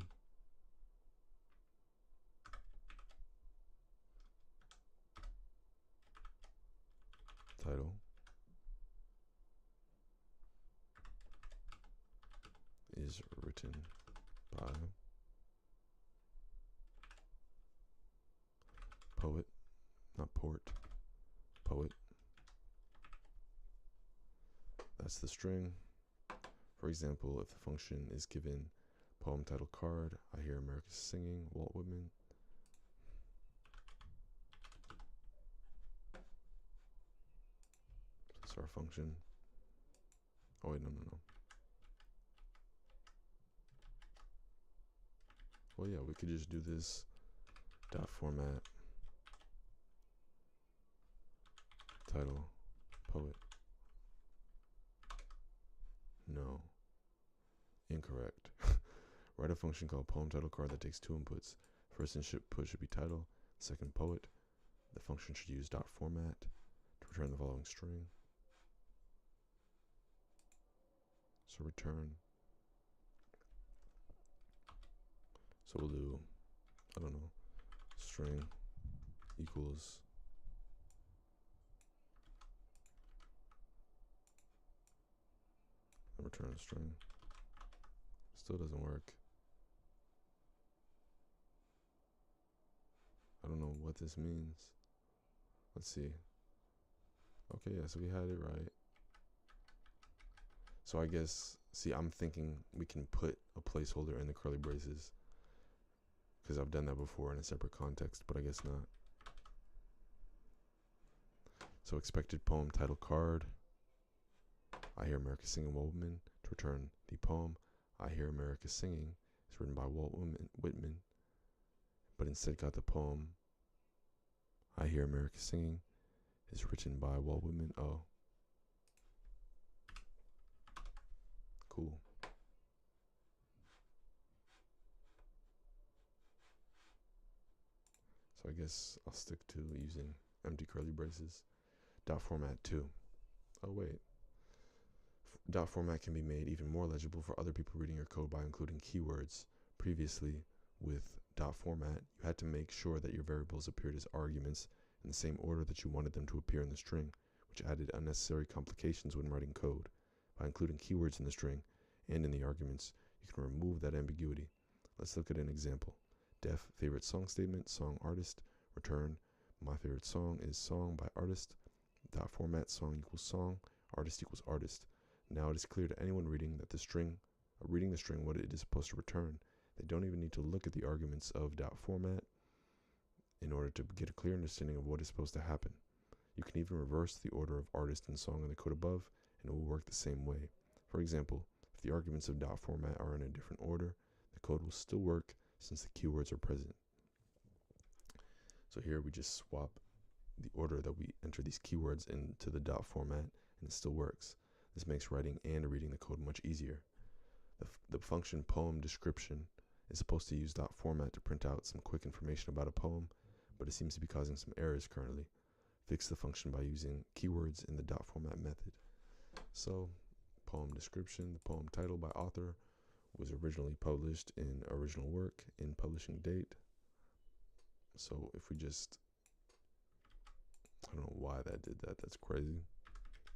title is written by poet, not port, poet. That's the string. For example, if the function is given poem title card, I Hear America Singing, Walt Whitman. That's our function. Oh wait, no. Well, yeah, we could just do this dot format title poet. No, incorrect. Write a function called poem title card that takes 2 inputs. First input should be title, second poet. The function should use dot format to return the following string. So return. So we'll do, I don't know, string equals and return a string. Still doesn't work. I don't know what this means. Let's see. Okay, yeah, so we had it right. So I guess, see, I'm thinking we can put a placeholder in the curly braces, because I've done that before in a separate context, but I guess not. So expected poem title card, I Hear America Singing, Walt Whitman, to return the poem I Hear America Singing is written by Walt Whitman, but instead got the poem I Hear America Singing is written by Walt Whitman. Oh, cool. So I guess I'll stick to using empty curly braces. Dot format 2. Oh wait. Dot format can be made even more legible for other people reading your code by including keywords. Previously, with dot format, you had to make sure that your variables appeared as arguments in the same order that you wanted them to appear in the string, which added unnecessary complications when writing code. By including keywords in the string and in the arguments, you can remove that ambiguity. Let's look at an example. Def favorite song statement, song artist, return my favorite song is song by artist, dot format song equals song, artist equals artist. Now it is clear to anyone reading the string what it is supposed to return. They don't even need to look at the arguments of dot format in order to get a clear understanding of what is supposed to happen. You can even reverse the order of artist and song in the code above, and it will work the same way. For example, if the arguments of dot format are in a different order, the code will still work since the keywords are present. So here we just swap the order that we enter these keywords into the dot format, and it still works. This makes writing and reading the code much easier. The function poem description is supposed to use dot format to print out some quick information about a poem, but it seems to be causing some errors currently. Fix the function by using keywords in the dot format method. So, poem description. The poem title by author was originally published in original work in publishing date. So if we just, I don't know why that did that. That's crazy.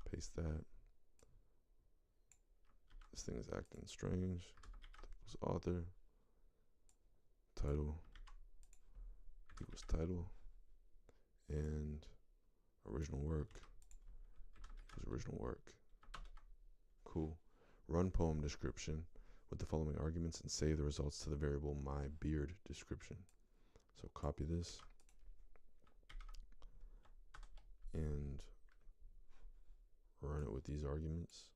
Paste that. This thing is acting strange. Equals author. Title equals title. And original work equals original work. Cool. Run poem description with the following arguments and save the results to the variable myBeard description. So copy this and run it with these arguments.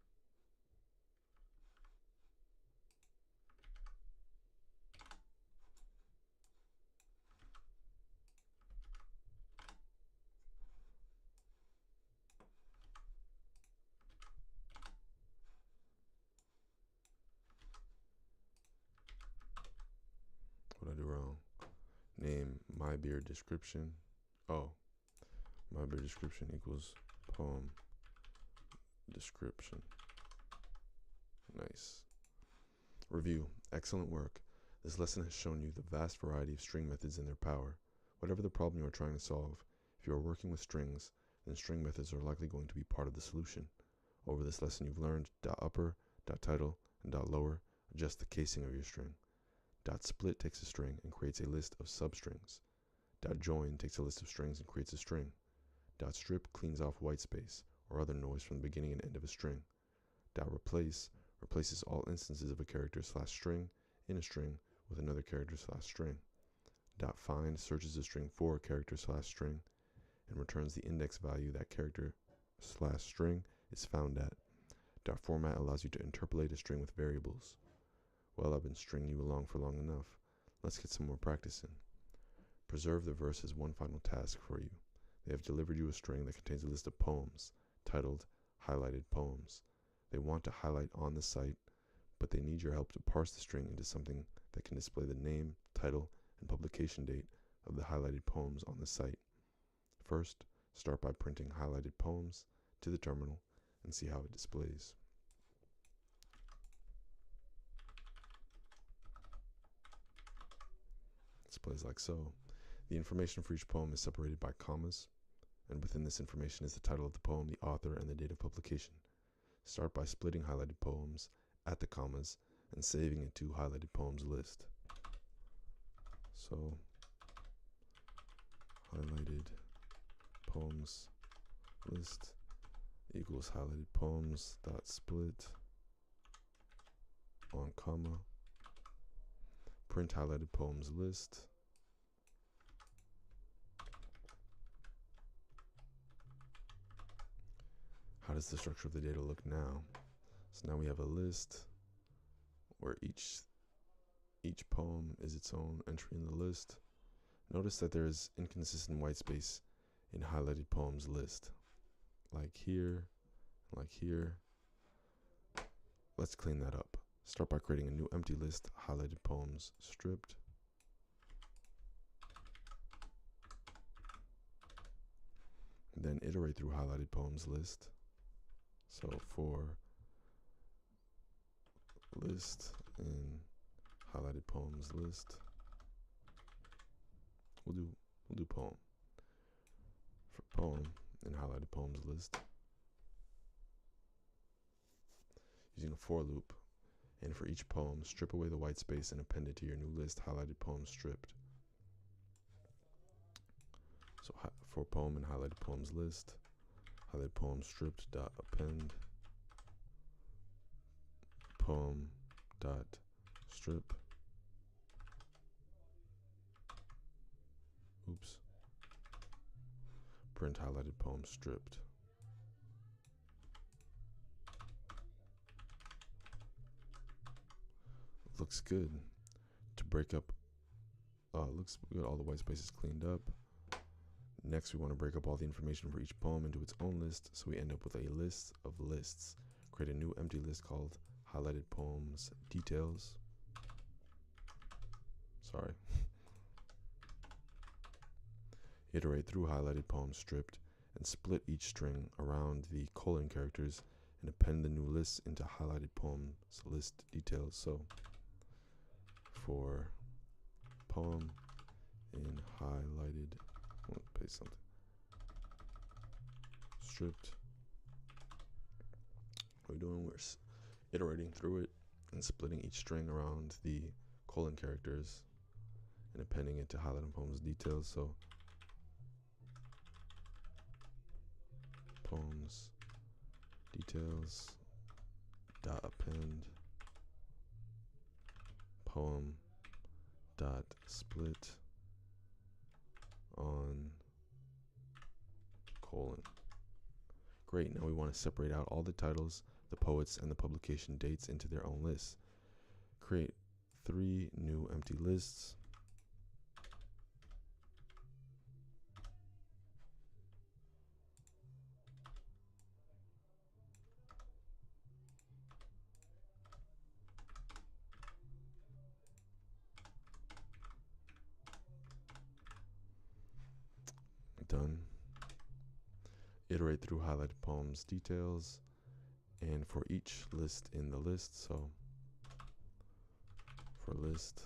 What did I do wrong? Name myBeard description. Oh, myBeard description equals poem description. Nice. Review. Excellent work. This lesson has shown you the vast variety of string methods and their power. Whatever the problem you are trying to solve, if you are working with strings, then string methods are likely going to be part of the solution. Over this lesson, you've learned .upper, .title, and .lower adjust the casing of your string. .split takes a string and creates a list of substrings. .join takes a list of strings and creates a string. .strip cleans off white space or other noise from the beginning and end of a string. .replace replaces all instances of a character / string in a string with another character / string. .find searches a string for a character / string and returns the index value that character / string is found at. .format allows you to interpolate a string with variables. Well, I've been stringing you along for long enough. Let's get some more practice in. Preserve the verse as one final task for you. They have delivered you a string that contains a list of poems, titled Highlighted Poems. They want to highlight on the site, but they need your help to parse the string into something that can display the name, title, and publication date of the highlighted poems on the site. First, start by printing highlighted poems to the terminal and see how it displays. It displays like so. The information for each poem is separated by commas, and within this information is the title of the poem, the author, and the date of publication. Start by splitting highlighted poems at the commas and saving it to highlighted poems list. So, highlighted poems list equals highlighted poems dot split on comma. Print highlighted poems list. How does the structure of the data look now? So now we have a list where each poem is its own entry in the list. Notice that there is inconsistent white space in highlighted poems list. Like here, like here. Let's clean that up. Start by creating a new empty list, highlighted poems stripped. Then iterate through highlighted poems list. So for list in highlighted poems list, we'll do poem. For poem in highlighted poems list, using a for loop, and for each poem, strip away the white space and append it to your new list, highlighted poems stripped. So for poem in highlighted poems list, highlighted poems stripped dot append poem dot strip. Oops. Print highlighted poems stripped. Looks good. To break up, looks good. All the white spaces cleaned up. Next, we want to break up all the information for each poem into its own list, so we end up with a list of lists. Create a new empty list called highlighted poems details. Sorry. Iterate through highlighted poems stripped and split each string around the colon characters and append the new lists into highlighted poems list details. So for poem in highlighted, I'll paste something, stripped, what we're doing, we're iterating through it and splitting each string around the colon characters and appending it to highlighted poems details. So poems details dot append poem dot split on colon. Great, now we want to separate out all the titles, the poets, and the publication dates into their own lists. Create 3 new empty lists. Done. Iterate through highlighted poems details, and for each list in the list, so for list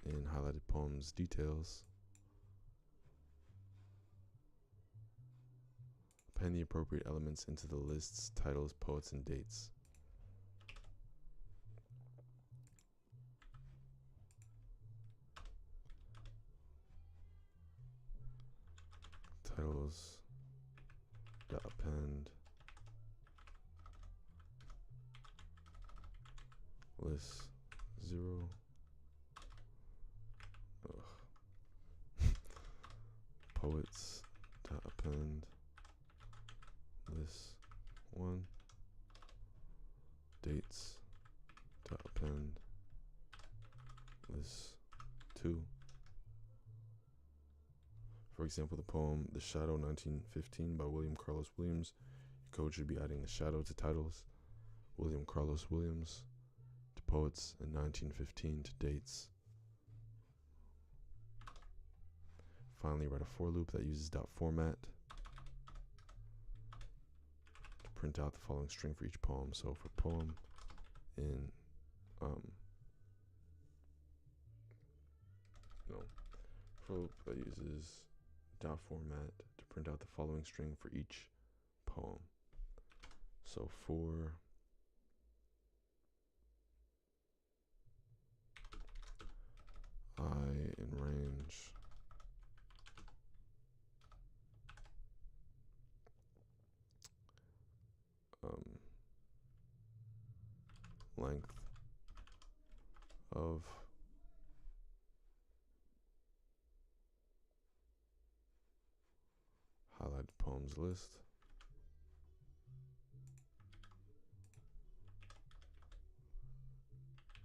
in highlighted poems details, append the appropriate elements into the list's titles, poets, and dates. Titles dot append list 0. Poets dot append list 1. Dates dot append list 2. For example, the poem The Shadow 1915 by William Carlos Williams. Your code should be adding the shadow to titles, William Carlos Williams to poets, and 1915 to dates. Finally, write a for loop that uses .format to print out the following string for each poem. So for poem in for loop that uses .format to print out the following string for each poem. So for I in range length of highlighted poems list,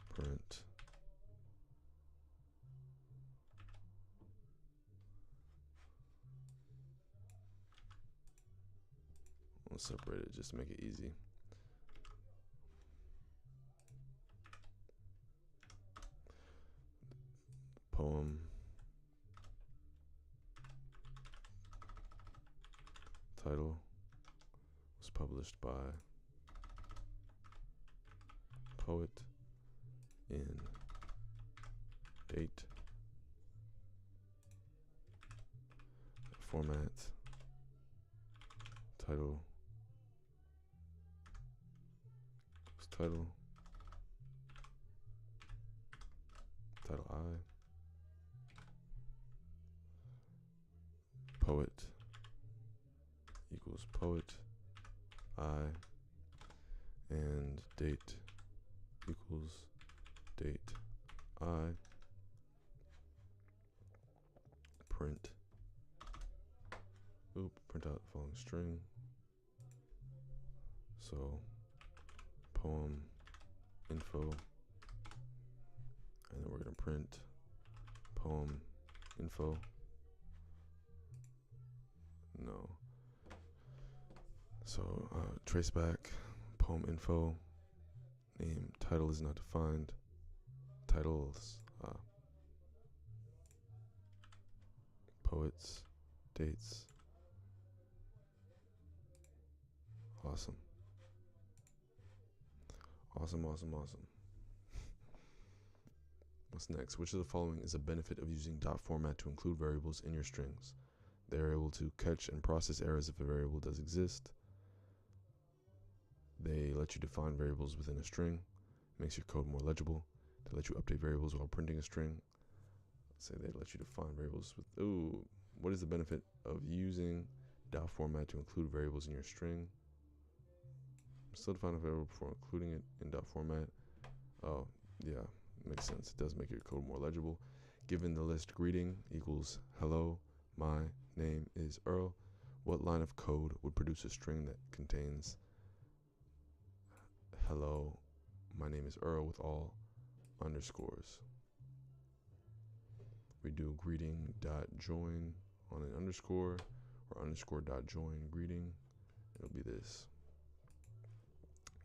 print we'll separate it just to make it easy. Poem title was published by poet in date, format, title was title I, poet equals poet I, and date equals date I, print out the following string. So poem info, and then we're going to print poem info. No. So trace back poem info, name title is not defined, titles poets, dates. Awesome. Awesome, awesome, awesome. What's next? Which of the following is a benefit of using dot format to include variables in your strings? They're able to catch and process errors if a variable does exist. They let you define variables within a string. Makes your code more legible. They let you update variables while printing a string. Let's say they let you define variables with, ooh, what is the benefit of using dot format to include variables in your string? Still define a variable before including it in dot format. Oh, yeah, makes sense. It does make your code more legible. Given the list greeting equals hello, my name is Earl, what line of code would produce a string that contains hello, my name is Earl with all underscores? We do greeting dot join on an underscore, or underscore dot join greeting. It'll be this.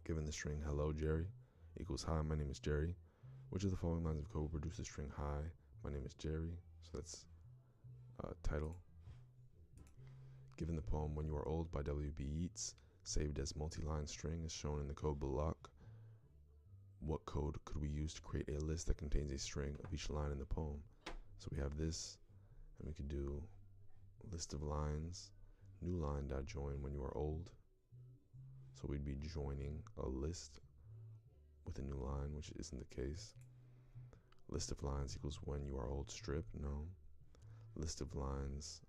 Given the string hello Jerry equals hi, my name is Jerry, which of the following lines of code will produce the string hi, my name is Jerry? So that's title. Given the poem When You Are Old by W.B. Yeats, saved as multi-line string as shown in the code block, what code could we use to create a list that contains a string of each line in the poem? So we have this, and we could do list of lines, new line dot join when you are old. So we'd be joining a list with a new line, which isn't the case. List of lines equals when you are old strip, no. List of lines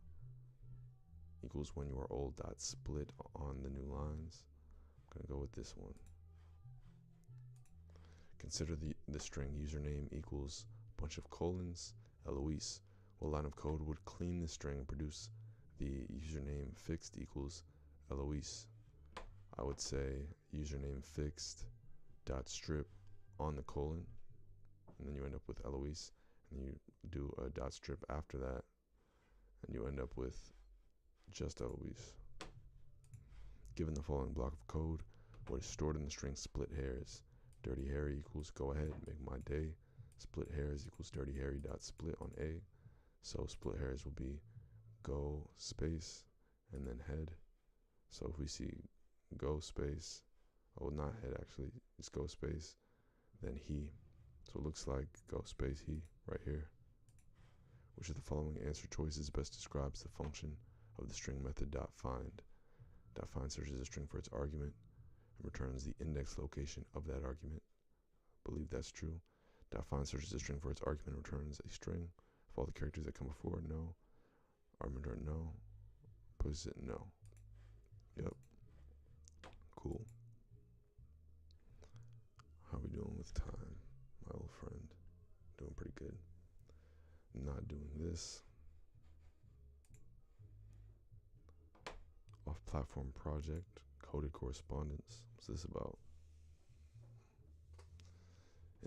equals when you are old dot split on the new lines. I'm gonna go with this one. Consider the string username equals bunch of colons, Eloise. What line of code would clean the string and produce the username fixed equals Eloise? I would say username fixed dot strip on the colon, and then you end up with Eloise, and you do a dot strip after that, and you end up with just Eloise. Given the following block of code, what is stored in the string split hairs? Dirty Harry equals go ahead, make my day. Split hairs equals dirty Harry dot split on A. So split hairs will be go space and then head. So if we see go space, oh, not head actually, it's go space, then he. So it looks like go space he right here. Which of the following answer choices best describes the function of the string method dot find? Dot find searches a string for its argument and returns the index location of that argument. I believe that's true. Dot find searches a string for its argument and returns a string of all the characters that come before no. Argument or no. Opposite no. Yep. Cool. How we doing with time, my old friend? Doing pretty good. Not doing this. Off-platform project, coded correspondence. What's this about?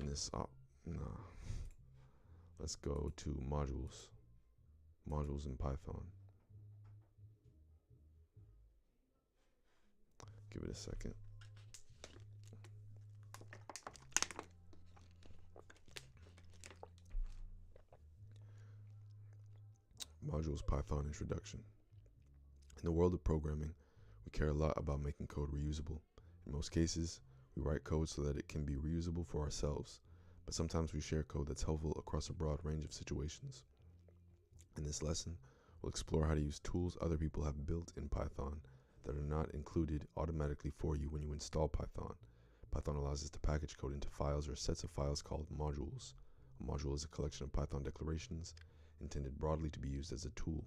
In this let's go to modules. Modules in Python. Give it a second. Modules Python introduction. In the world of programming, we care a lot about making code reusable. In most cases, we write code so that it can be reusable for ourselves, but sometimes we share code that's helpful across a broad range of situations. In this lesson, we'll explore how to use tools other people have built in Python that are not included automatically for you when you install Python. Python allows us to package code into files or sets of files called modules. A module is a collection of Python declarations intended broadly to be used as a tool.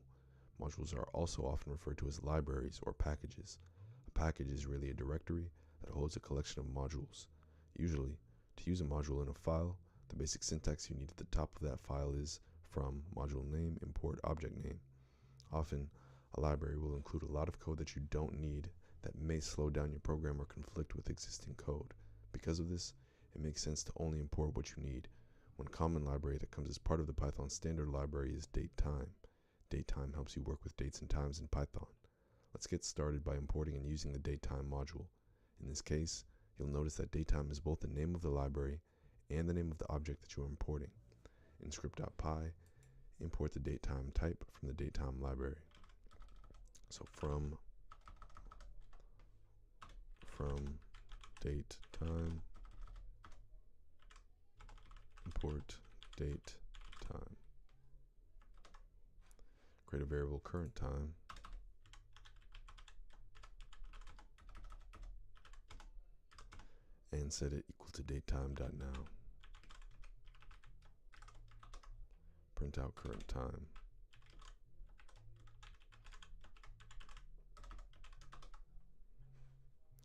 Modules are also often referred to as libraries or packages. A package is really a directory that holds a collection of modules. Usually, to use a module in a file, the basic syntax you need at the top of that file is from module name import object name. Often, a library will include a lot of code that you don't need that may slow down your program or conflict with existing code. Because of this, it makes sense to only import what you need. One common library that comes as part of the Python standard library is datetime. Datetime helps you work with dates and times in Python. Let's get started by importing and using the datetime module. In this case, you'll notice that datetime is both the name of the library and the name of the object that you are importing. In script.py, import the datetime type from the datetime library. So from datetime import date time. Create a variable current time. And set it equal to datetime.now. Print out current time.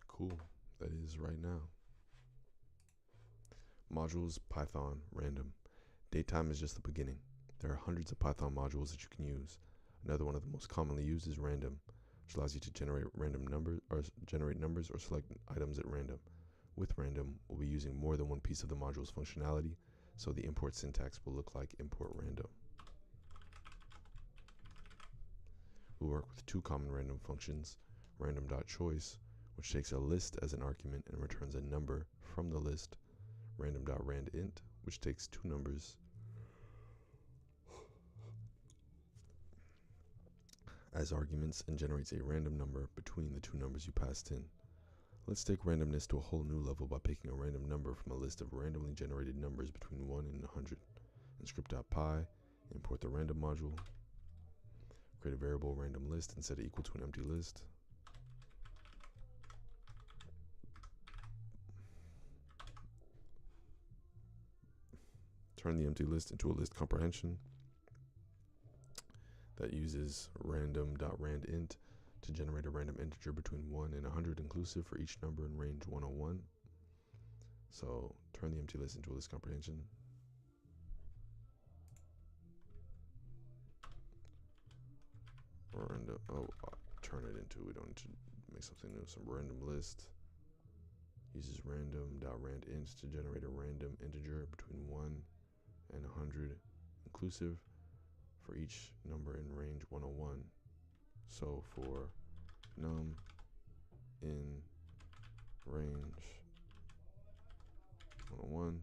Cool, that is right now. Modules, Python, random. Datetime is just the beginning. There are hundreds of Python modules that you can use. Another one of the most commonly used is random, which allows you to generate numbers or select items at random. With random, we'll be using more than one piece of the module's functionality, so the import syntax will look like import random. We'll work with two common random functions, random.choice, which takes a list as an argument and returns a number from the list, random.randint, which takes two numbers as arguments and generates a random number between the two numbers you passed in. Let's take randomness to a whole new level by picking a random number from a list of randomly generated numbers between 1 and 100. In script.py, import the random module, create a variable random list and set it equal to an empty list. Turn the empty list into a list comprehension that uses random.randint to generate a random integer between 1 and 100 inclusive for each number in range 101. So turn the empty list into a list comprehension. Turn it into, we don't need to make something new. Some random list uses random.randint to generate a random integer between 1 and 100 inclusive for each number in range 101. So for num in range 101,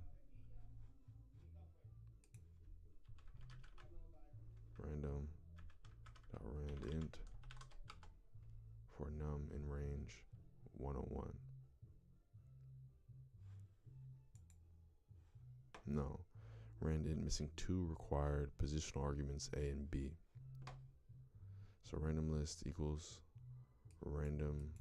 random.randint for num in range 101. No, randint missing two required positional arguments A and B. So random list equals random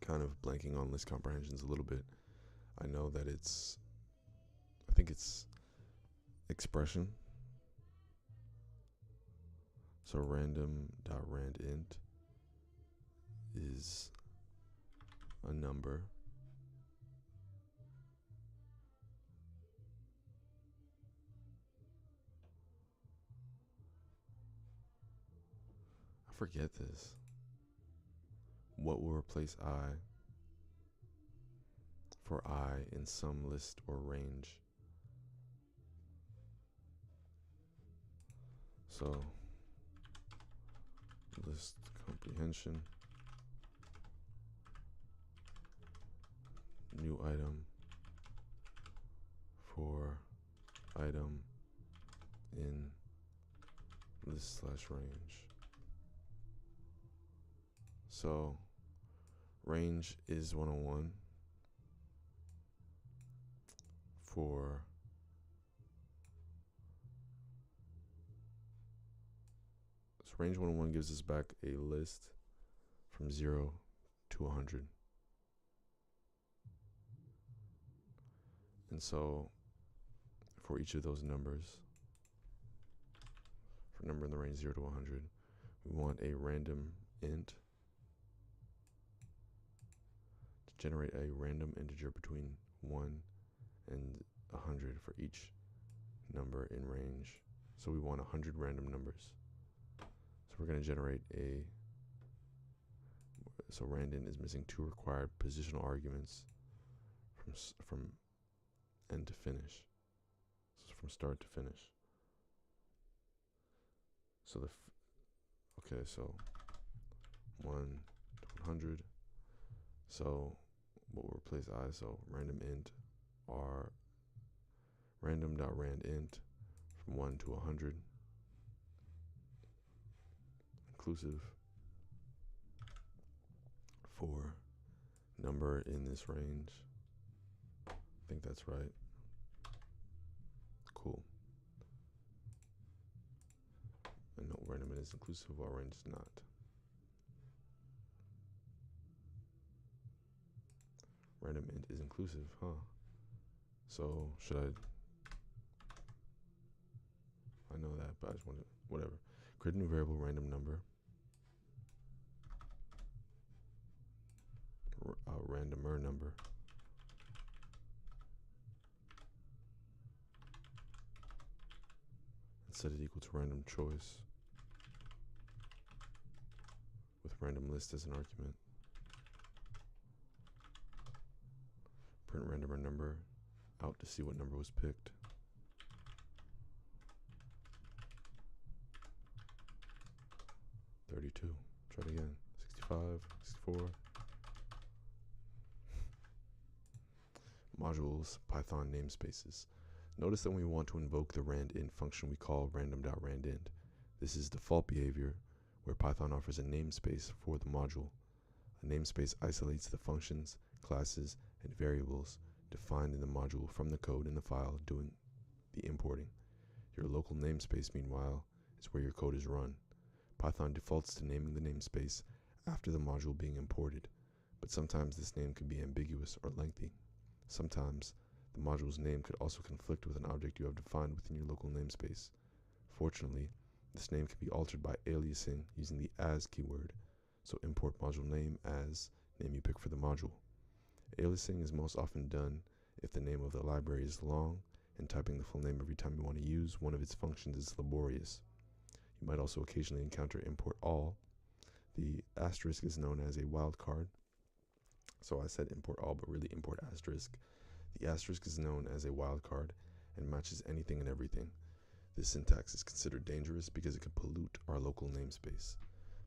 kind of blanking on list comprehensions a little bit. I know that I think it's expression. So random.randint is a number. I forget this. What will replace I for I in some list or range? So list comprehension, new item for item in list/range. So range is 101 for range 101 gives us back a list from 0 to 100. And so for each of those numbers, for number in the range 0 to 100, we want a random int to generate a random integer between 1 and 100 for each number in range. So we want 100 random numbers. So we're going to generate so random is missing two required positional arguments from end to finish. So from start to finish. So okay, so 1, 100. So we'll replace I. So random int r random.randint from 1 to 100 inclusive for number in this range. I think that's right. Cool. And no, random int is inclusive while range is not. Random int is inclusive, huh? So should I know that, but I just want to, whatever. Create a new variable random number. Randomer number. And set it equal to random choice with random list as an argument. Print randomer number out to see what number was picked. Try it again. 65, 64. Modules, Python namespaces. Notice that when we want to invoke the randint function we call random.randint. This is default behavior where Python offers a namespace for the module. A namespace isolates the functions, classes, and variables defined in the module from the code in the file doing the importing. Your local namespace, meanwhile, is where your code is run. Python defaults to naming the namespace after the module being imported, but sometimes this name could be ambiguous or lengthy. Sometimes the module's name could also conflict with an object you have defined within your local namespace. Fortunately, this name can be altered by aliasing using the as keyword, so import module name as name you pick for the module. Aliasing is most often done if the name of the library is long and typing the full name every time you want to use one of its functions is laborious. You might also occasionally encounter import all. The asterisk is known as a wildcard. So I said import all, but really import asterisk. The asterisk is known as a wildcard and matches anything and everything. This syntax is considered dangerous because it could pollute our local namespace.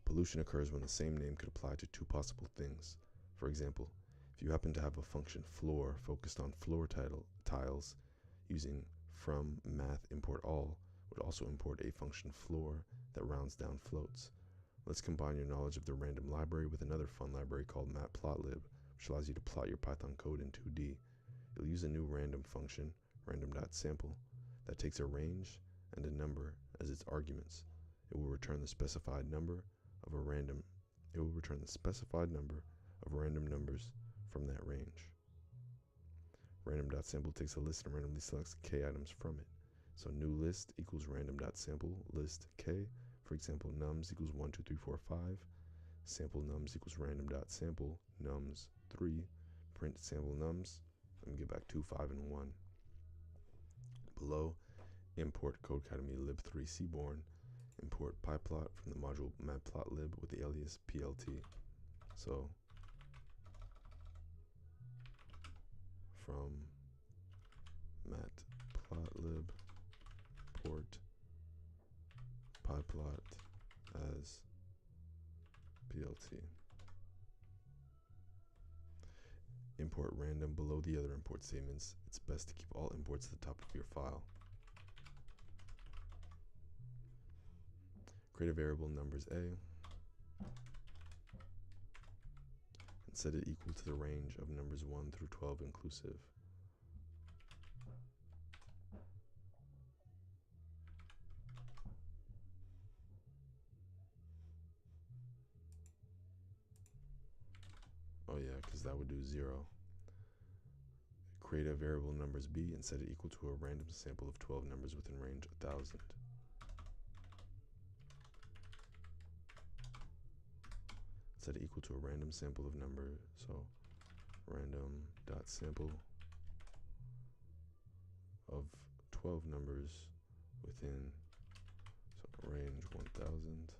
Pollution occurs when the same name could apply to two possible things. For example, if you happen to have a function floor focused on floor tiles, using from math import all would also import a function floor that rounds down floats. Let's combine your knowledge of the random library with another fun library called matplotlib, which allows you to plot your Python code in 2D. You'll use a new random function, random.sample, that takes a range and a number as its arguments. It will return the specified number of random numbers from that range. Random.sample takes a list and randomly selects k items from it. So new list equals random.sample list k. For example, nums equals 1, 2, 3, 4, 5. Sample nums equals random.sample nums 3. Print sample nums. Let me get back 2, 5, and 1. Below, import Codecademy lib3 seaborn. Import pyplot from the module matplotlib with the alias plt. So from matplotlib port pyplot as plt. Import random below the other import statements. It's best to keep all imports at the top of your file. Create a variable numbers a and set it equal to the range of numbers 1 through 12 inclusive. Oh yeah, because that would do 0. Create a variable numbers b and set it equal to a random sample of 12 numbers within range 1000. Set it equal to a random sample of numbers, so random.sample of 12 numbers within range 1000.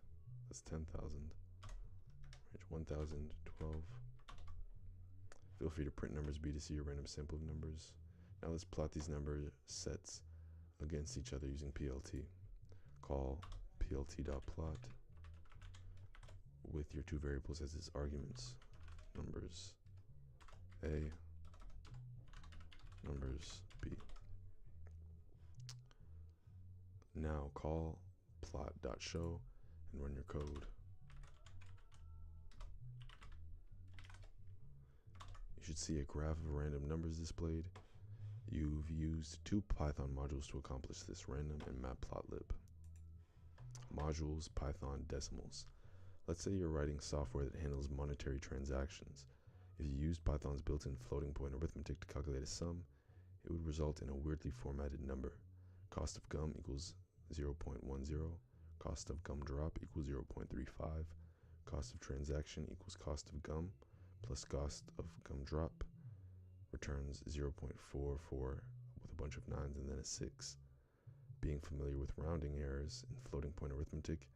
That's 10,000. Range 1000, 12. Feel free to print numbers b to see your random sample of numbers. Now let's plot these number sets against each other using plt. Call plt.plot with your two variables as its arguments, numbers A, numbers B. Now call plot.show and run your code. You should see a graph of random numbers displayed. You've used two Python modules to accomplish this: random and matplotlib. Modules, Python, decimals. Let's say you're writing software that handles monetary transactions. If you used Python's built-in floating point arithmetic to calculate a sum, it would result in a weirdly formatted number. Cost of gum equals 0.10, cost of gum drop equals 0.35, cost of transaction equals cost of gum plus cost of gum drop returns 0.44 with a bunch of 9s and then a 6. Being familiar with rounding errors in floating point arithmetic,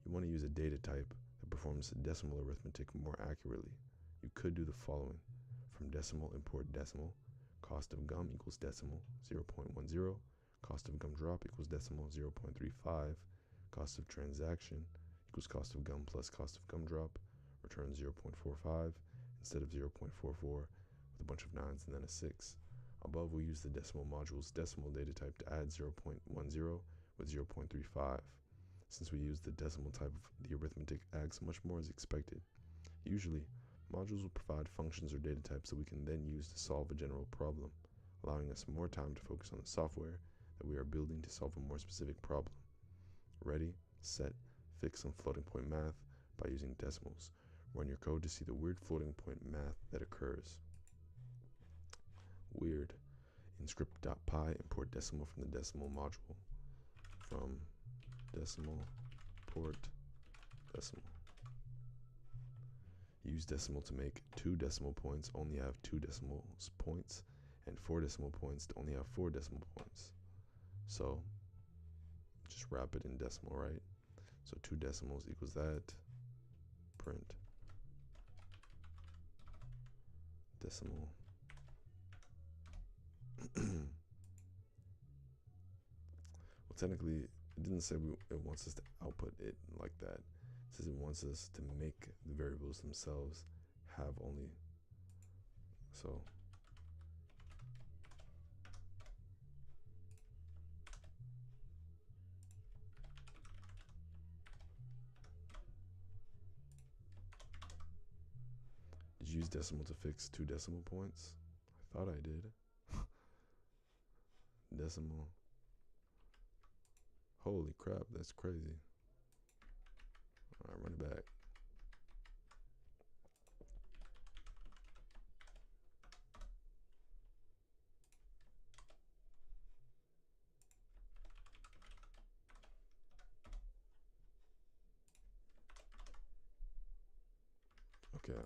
you want to use a data type that performs decimal arithmetic more accurately. You could do the following. From decimal, import decimal. Cost of gum equals decimal 0.10. Cost of gum drop equals decimal 0.35. Cost of transaction equals cost of gum plus cost of gum drop returns 0.45 instead of 0.44 with a bunch of 9s and then a 6. Above, we use the decimal module's decimal data type to add 0.10 with 0.35. Since we use the decimal type, the arithmetic acts much more as expected. Usually, modules will provide functions or data types that we can then use to solve a general problem, allowing us more time to focus on the software that we are building to solve a more specific problem. Ready, set, fix some floating point math by using decimals. Run your code to see the weird floating point math that occurs. Weird. In script.py, import decimal from the decimal module. From decimal, port decimal. Use decimal to make 2 decimal points only have 2 decimal points, and 4 decimal points to only have 4 decimal points. So just wrap it in decimal, right? So 2 decimals equals that. Print decimal. Well, technically, it didn't say it wants us to output it like that. It says it wants us to make the variables themselves have only. So did you use decimal to fix 2 decimal points? I thought I did. Decimal. Holy crap, that's crazy. Alright, run it back.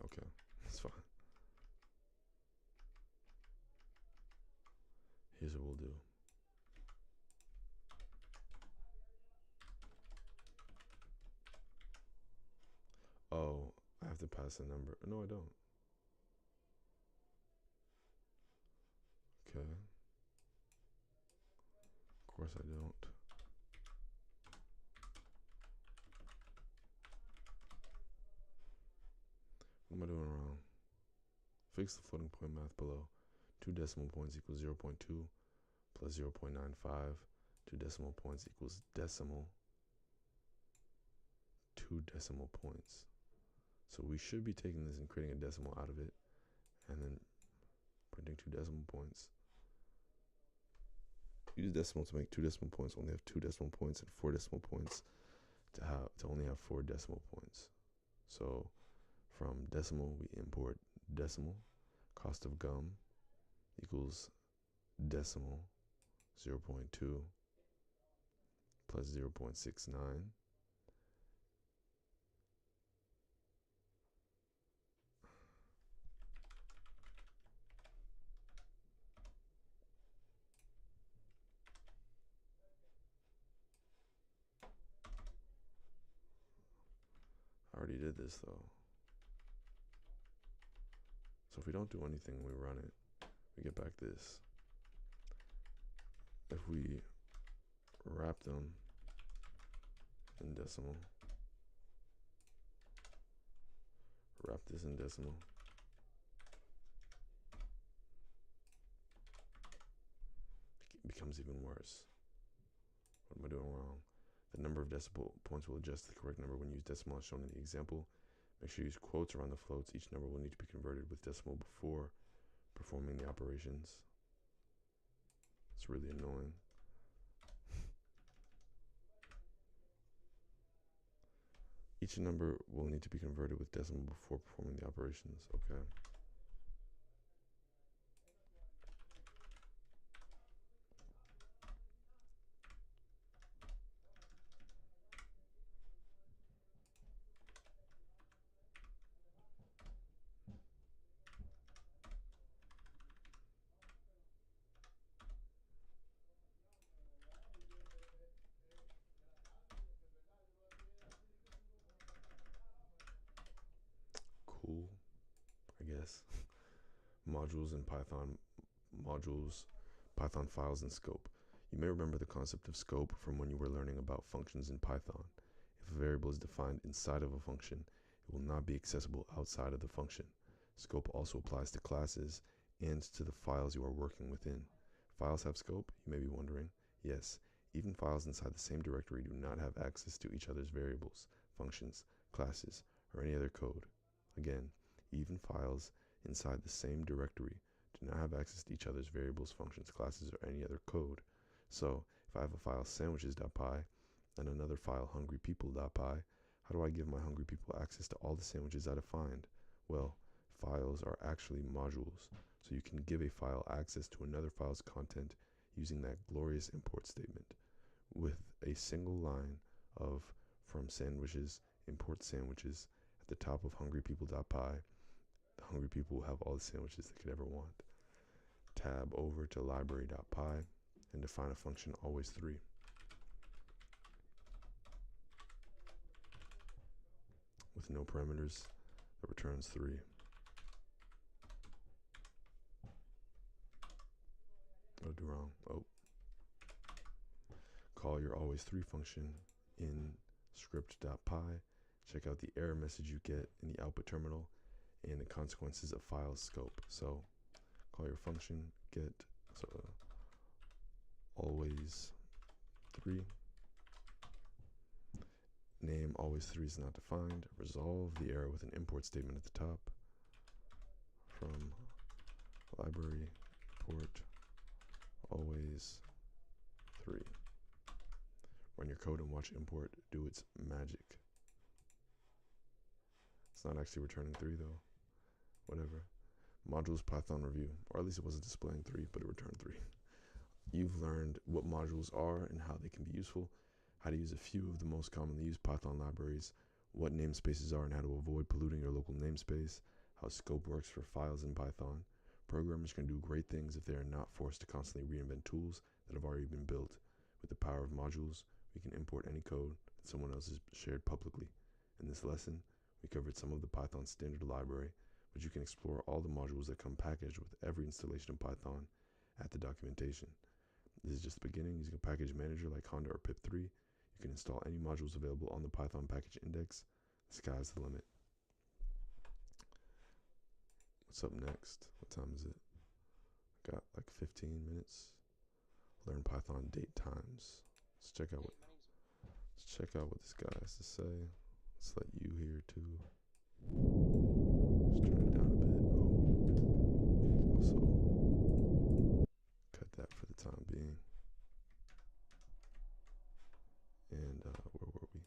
Okay, that's fine. Here's what we'll do. Oh, I have to pass a number. No, I don't. Okay. Of course I don't. What am I doing wrong? Fix the floating point math below. 2 decimal points equals 0.2 plus 0.95. 2 decimal points equals decimal 2 decimal points. So we should be taking this and creating a decimal out of it and then printing 2 decimal points. Use decimal to make 2 decimal points, only have 2 decimal points, and 4 decimal points to only have 4 decimal points. So from decimal, we import decimal. Cost of gum equals decimal 0.2 plus 0.69. I already did this though. So if we don't do anything, we run it, we get back this. If we wrap them in decimal, Wrap this in decimal. It becomes even worse. What am I doing wrong? The number of decimal points will adjust to the correct number when you use decimal as shown in the example. Make sure you use quotes around the floats. Each number will need to be converted with decimal before performing the operations. It's really annoying. Each number will need to be converted with decimal before performing the operations. Okay. Cool, I guess. Modules in Python, modules, Python files, and scope. You may remember the concept of scope from when you were learning about functions in Python. If a variable is defined inside of a function, it will not be accessible outside of the function. Scope also applies to classes and to the files you are working within. Files have scope, you may be wondering. Yes, even files inside the same directory do not have access to each other's variables, functions, classes, or any other code. Again, even files inside the same directory do not have access to each other's variables, functions, classes, or any other code. So, if I have a file sandwiches.py and another file hungrypeople.py, how do I give my hungry people access to all the sandwiches I defined? Well, files are actually modules, so you can give a file access to another file's content using that glorious import statement with a single line of from sandwiches, import sandwiches. At the top of hungrypeople.py, the hungry people will have all the sandwiches they could ever want. Tab over to library.py and define a function always3. With no parameters that returns 3. What did I do wrong? Oh. Call your always3 function in script.py. Check out the error message you get in the output terminal and the consequences of file scope. So call your function get always3. Name always3 is not defined. Resolve the error with an import statement at the top from library import always3. Run your code and watch import do its magic. It's not actually returning 3 though. Whatever. Modules Python review, or at least it wasn't displaying 3, but it returned 3. You've learned what modules are and how they can be useful, how to use a few of the most commonly used Python libraries, what namespaces are and how to avoid polluting your local namespace, how scope works for files in Python. Programmers can do great things if they are not forced to constantly reinvent tools that have already been built. With the power of modules, we can import any code that someone else has shared publicly. In this lesson, we covered some of the Python standard library, but you can explore all the modules that come packaged with every installation of Python at the documentation. This is just the beginning. Using a package manager like Conda or pip3, you can install any modules available on the Python package index. The sky's the limit. What's up next? What time is it? Got like 15 minutes. Learn Python date times. Let's check out what this guy has to say. Let's let you hear too. Just turn it down a bit. Oh, also cut that for the time being. And where were we?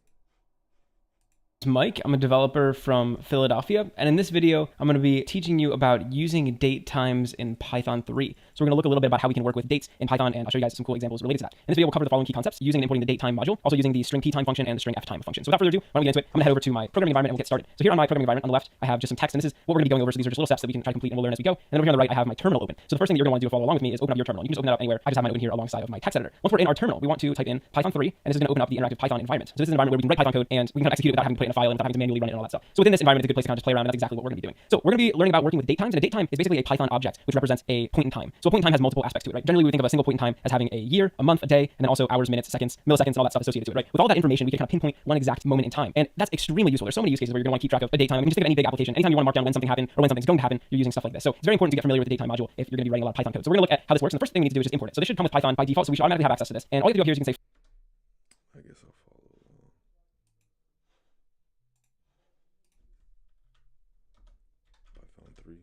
Mike. I'm a developer from Philadelphia, and in this video, I'm going to be teaching you about using date times in Python 3. So we're going to look a little bit about how we can work with dates in Python, and I'll show you guys some cool examples related to that. In this video, we'll cover the following key concepts: using and importing the datetime module, also using the string ptime function and the string ftime function. So without further ado, when we get into it, I'm going to head over to my programming environment and we'll get started. So here on my programming environment on the left, I have just some text, and this is what we're going to be going over. So these are just little steps that we can try to complete and we'll learn as we go. And then over here on the right, I have my terminal open. So the first thing that you're going to want to do to follow along with me is open up your terminal. You can just open it up anywhere. I just have mine open here alongside of my text editor. Once we're in our terminal, we want to type in Python 3, and this is going to open up the interactive Python environment. So this is an environment where we can write Python code and we can execute it without having to put in a file and without having to manually run it and all that stuff. So within this environment, it's a good place to kind of just play around, and that's exactly what we're going to be doing. So we're going to be learning about working with date times, and a date time is basically a Python object which represents a point in time. So a point in time has multiple aspects to it, right? Generally, we would think of a single point in time as having a year, a month, a day, and then also hours, minutes, seconds, milliseconds, and all that stuff associated to it, right? With all that information, we can kind of pinpoint one exact moment in time, and that's extremely useful. There's so many use cases where you're going to want to keep track of a date time. I mean, just think of any big application. Anytime you want to mark down when something happened or when something's going to happen, you're using stuff like this. So it's very important to get familiar with the date time module if you're going to be writing a lot of Python code. So we're going to look at how this works, and the first thing we need to do is just import it. So this should come with Python by default, so we should automatically have access to this. And all you have to do here is you can say, I guess I'll follow Python 3.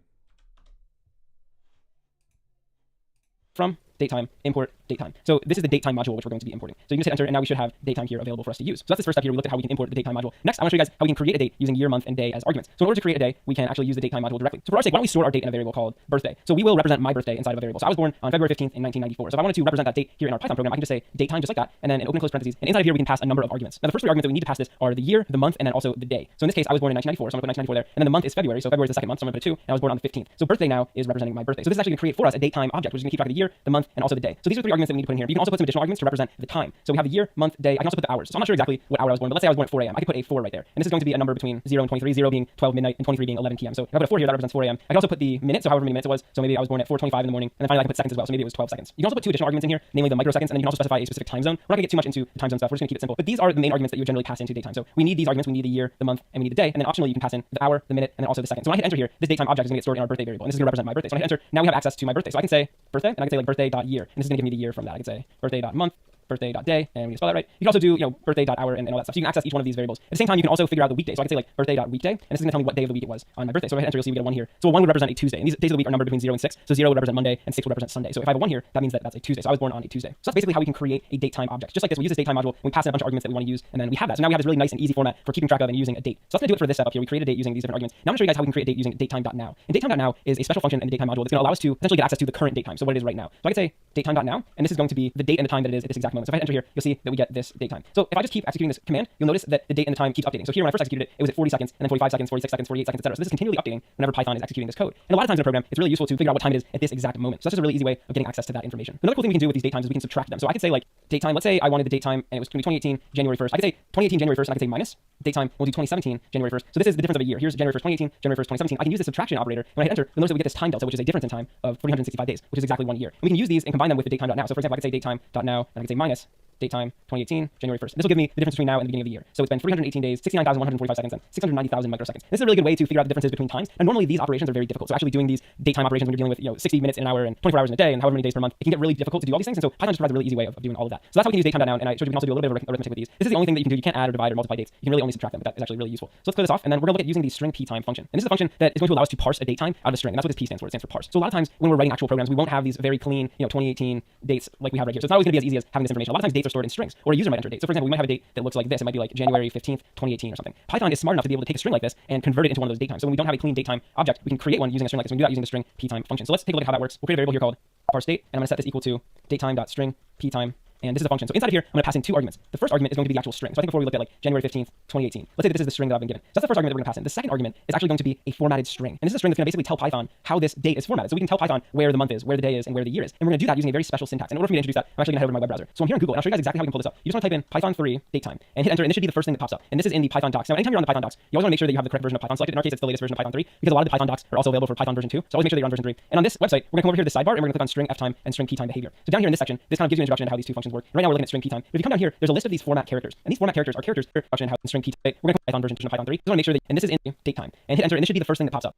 from datetime, import datetime. So this is the datetime module which we're going to be importing. So you can just hit enter, and now we should have datetime here available for us to use. So that's the first step here. We looked at how we can import the datetime module. Next, I want to show you guys how we can create a date using year, month, and day as arguments. So in order to create a day, we can actually use the datetime module directly. So for our sake, why don't we store our date in a variable called birthday? So we will represent my birthday inside of a variable. So I was born on February 15th in 1994. So if I wanted to represent that date here in our Python program, I can just say datetime just like that, and then in open and close parentheses. And inside of here, we can pass a number of arguments. Now the first three arguments that we need to pass this are the year, the month, and then also the day. So in this case, I was born in 1994, so I'm going to put 1994 there. And then the month is February, so February is the second month, so I'm going to put a 2, and I was born on the 15th. So birthday now is representing my birthday. So this is actually going to create for us a datetime object, which is going to keep track of the year, the month, and also the day. So these are three arguments that we need to put in here. You can also put some additional arguments to represent the time. So we have the year, month, day. I can also put the hours. So I'm not sure exactly what hour I was born, but let's say I was born at 4 a.m. I could put a 4 right there. And this is going to be a number between 0 and 23, 0 being 12 midnight and 23 being 11 p.m. So if I put a 4 here, that represents 4 a.m. I can also put the minutes, so however many minutes it was. So maybe I was born at 4:25 in the morning, and then finally I can put seconds as well. So maybe it was 12 seconds. You can also put two additional arguments in here, namely the microseconds, and then you can also specify a specific time zone. We're not going to get too much into the time zone stuff. We're just going to keep it simple. But these are the main arguments that you generally pass into datetime. So we need these arguments. We need the year, the month, and we need the day. And then optionally you can pass in the hour, the minute, and then also the second. So when I hit enter here, this datetime object is going to get stored in our birthday variable, and this is going to represent my birthday. So when I hit enter, now we have access to my birthday. So I can say birthday, and I can say like birthday.year, and this is going to give me the year from that. I can say birthday.month, birthday.day, and we can spell that right. You can also do, birthday.hour and all that stuff. So you can access each one of these variables. At the same time, you can also figure out the weekday. So I can say like birthday.weekday, and this is going to tell me what day of the week it was on my birthday. So if I hit enter, you'll see we get a 1 here. So a 1 would represent a Tuesday. And these days of the week are numbered between 0 and 6. So 0 would represent Monday, and 6 would represent Sunday. So if I have a 1 here, that means that that's a Tuesday. So I was born on a Tuesday. So that's basically how we can create a datetime object. Just like this, we use this datetime module, and we pass in a bunch of arguments that we want to use, and then we have that. So now we have this really nice and easy format for keeping track of and using a date. So that's going to do it for this step up here. We create a date using these different arguments. Now I'm going to show you guys how we can create a date using datetime.now. And datetime.now is a special function in the datetime module that's going to allow us to essentially get access to the current date time. So what it is right now. So I can say datetime.now, and this is going to be the date and the time that it is at this exact moment. So if I enter here, you'll see that we get this date time. So if I just keep executing this command, you'll notice that the date and the time keeps updating. So here when I first executed it, it was at 40 seconds, and then 45 seconds, 46 seconds, 48 seconds, etc. So this is continually updating whenever Python is executing this code. And a lot of times in a program, it's really useful to figure out what time it is at this exact moment. So that's just a really easy way of getting access to that information. Another cool thing we can do with these date times is we can subtract them. So I could say like date time. Let's say I wanted the date time, and it was going to be 2018 January 1st. I could say 2018 January 1st, and I could say minus date time. We'll do 2017 January 1st. So this is the difference of a year. Here's January 1st, 2018, January 1st, 2017. I can use the subtraction operator. When I hit enter, you'll notice that we get this time delta, which is a difference in time of 365 days, which is exactly 1 year. And we can use these and combine them with the datetime.now. So for example, I could say datetime.now, and I could say minus datetime 2018 January 1st. This will give me the difference between now and the beginning of the year. So it's been 318 days, 69,145 seconds, and 690,000 microseconds. This is a really good way to figure out the differences between times. And normally these operations are very difficult. So actually doing these datetime operations when you're dealing with 60 minutes in an hour and 24 hours in a day and however many days per month, it can get really difficult to do all these things. And so Python just provides a really easy way of doing all of that. So that's how we can use datetime.now. And I showed you we can also do a little bit of arithmetic with these. This is the only thing that you can do. You can't add or divide or multiply dates. You can really only subtract them, but that is actually really useful. So let's clear this off, and then we're going to look at using the string ptime function. And this is a function that is going to allow us to parse a datetime out of a string. And that's what this p stands for. It stands for parse. So a lot of times when we're writing actual programs, we won't have these very clean, 2018 dates like we have right here. So it's not always going to be as easy as having this information. A lot of times dates are stored in strings, or a user might enter a date. So for example, we might have a date that looks like this. It might be like January 15th, 2018 or something. Python is smart enough to be able to take a string like this and convert it into one of those datetimes. So when we don't have a clean datetime object, we can create one using a string like this. We can do that using the string ptime function. So let's take a look at how that works. We'll create a variable here called parse date, and I'm going to set this equal to datetime.string ptime. And this is a function. So inside of here, I'm going to pass in two arguments. The first argument is going to be the actual string. So I think before we looked at like January 15th, 2018. Let's say that this is the string that I've been given. So that's the first argument that we're going to pass in. The second argument is actually going to be a formatted string. And this is a string that's going to basically tell Python how this date is formatted. So we can tell Python where the month is, where the day is, and where the year is. And we're going to do that using a very special syntax. And in order for me to introduce that, I'm actually going to head over to my web browser. So I'm here on Google, and I'll show you guys exactly how we can pull this up. You just want to type in Python 3 datetime and hit enter, and this should be the first thing that pops up. And this is in the Python docs. Now, anytime you're on the Python docs, you always want to make sure that you have the correct version of Python selected. In our case, it's the latest version of Python 3 because a lot of the Python docs are also available for Python version 2. So always make sure that you're on version 3. And on this website, we're going to come over here to the sidebar, and we're going to click on string ftime and string ptime behavior. So down here in this section, this kind of gives you an introduction into how these two functions work. And right now we're looking at string ptime. But if you come down here, there's a list of these format characters. And these format characters are characters in how string ptime. We're going to Python version 2 and Python 3. Just want to make sure that, and this is in datetime. And hit enter, and this should be the first thing that pops up.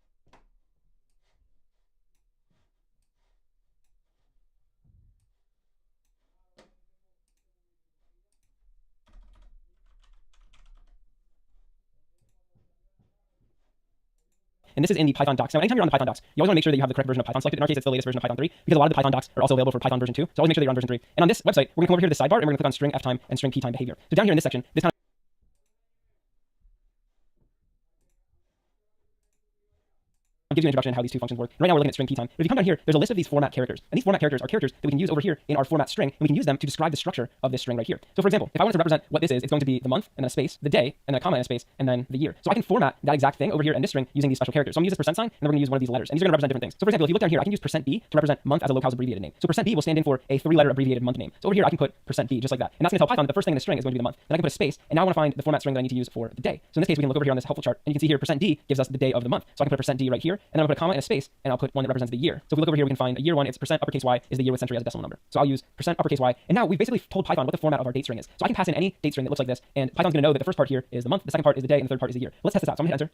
And this is in the Python docs. Now, anytime you're on the Python docs, you always want to make sure that you have the correct version of Python selected. In our case, it's the latest version of Python 3 because a lot of the Python docs are also available for Python version 2. So always make sure that you're on version 3. And on this website, we're going to come over here to the sidebar, and we're going to click on string ftime and string ptime behavior. So down here in this section, this kind of gives you an introduction to how these two functions work. And right now we're looking at string p time. But if you come down here, there's a list of these format characters. And these format characters are characters that we can use over here in our format string, and we can use them to describe the structure of this string right here. So for example, if I wanted to represent what this is, it's going to be the month, and then a space, the day, and then a comma and a space, and then the year. So I can format that exact thing over here in this string using these special characters. So I'm going to use this percent sign, and then we're going to use one of these letters. And these are going to represent different things. So for example, if you look down here, I can use %b to represent month as a locale's abbreviated name. So %b will stand in for a 3-letter abbreviated month name. So over here, I can put %b just like that. And that's going to tell Python that the first thing in the string is going to be the month. Then I can put a space, and now I want to find the format string that I need to use for the day. So in this case, we can look over here on this helpful chart, and you can see here %d gives us the day of the month. So I can put %d right here, and then I'll put a comma and a space, and I'll put one that represents the year. So if we look over here, we can find a year one, it's %uppercase y is the year with century as a decimal number. So I'll use %uppercase y, and now we've basically told Python what the format of our date string is. So I can pass in any date string that looks like this, and Python's going to know that the first part here is the month, the second part is the day, and the third part is the year. Let's test this out. So I'm going to hit enter.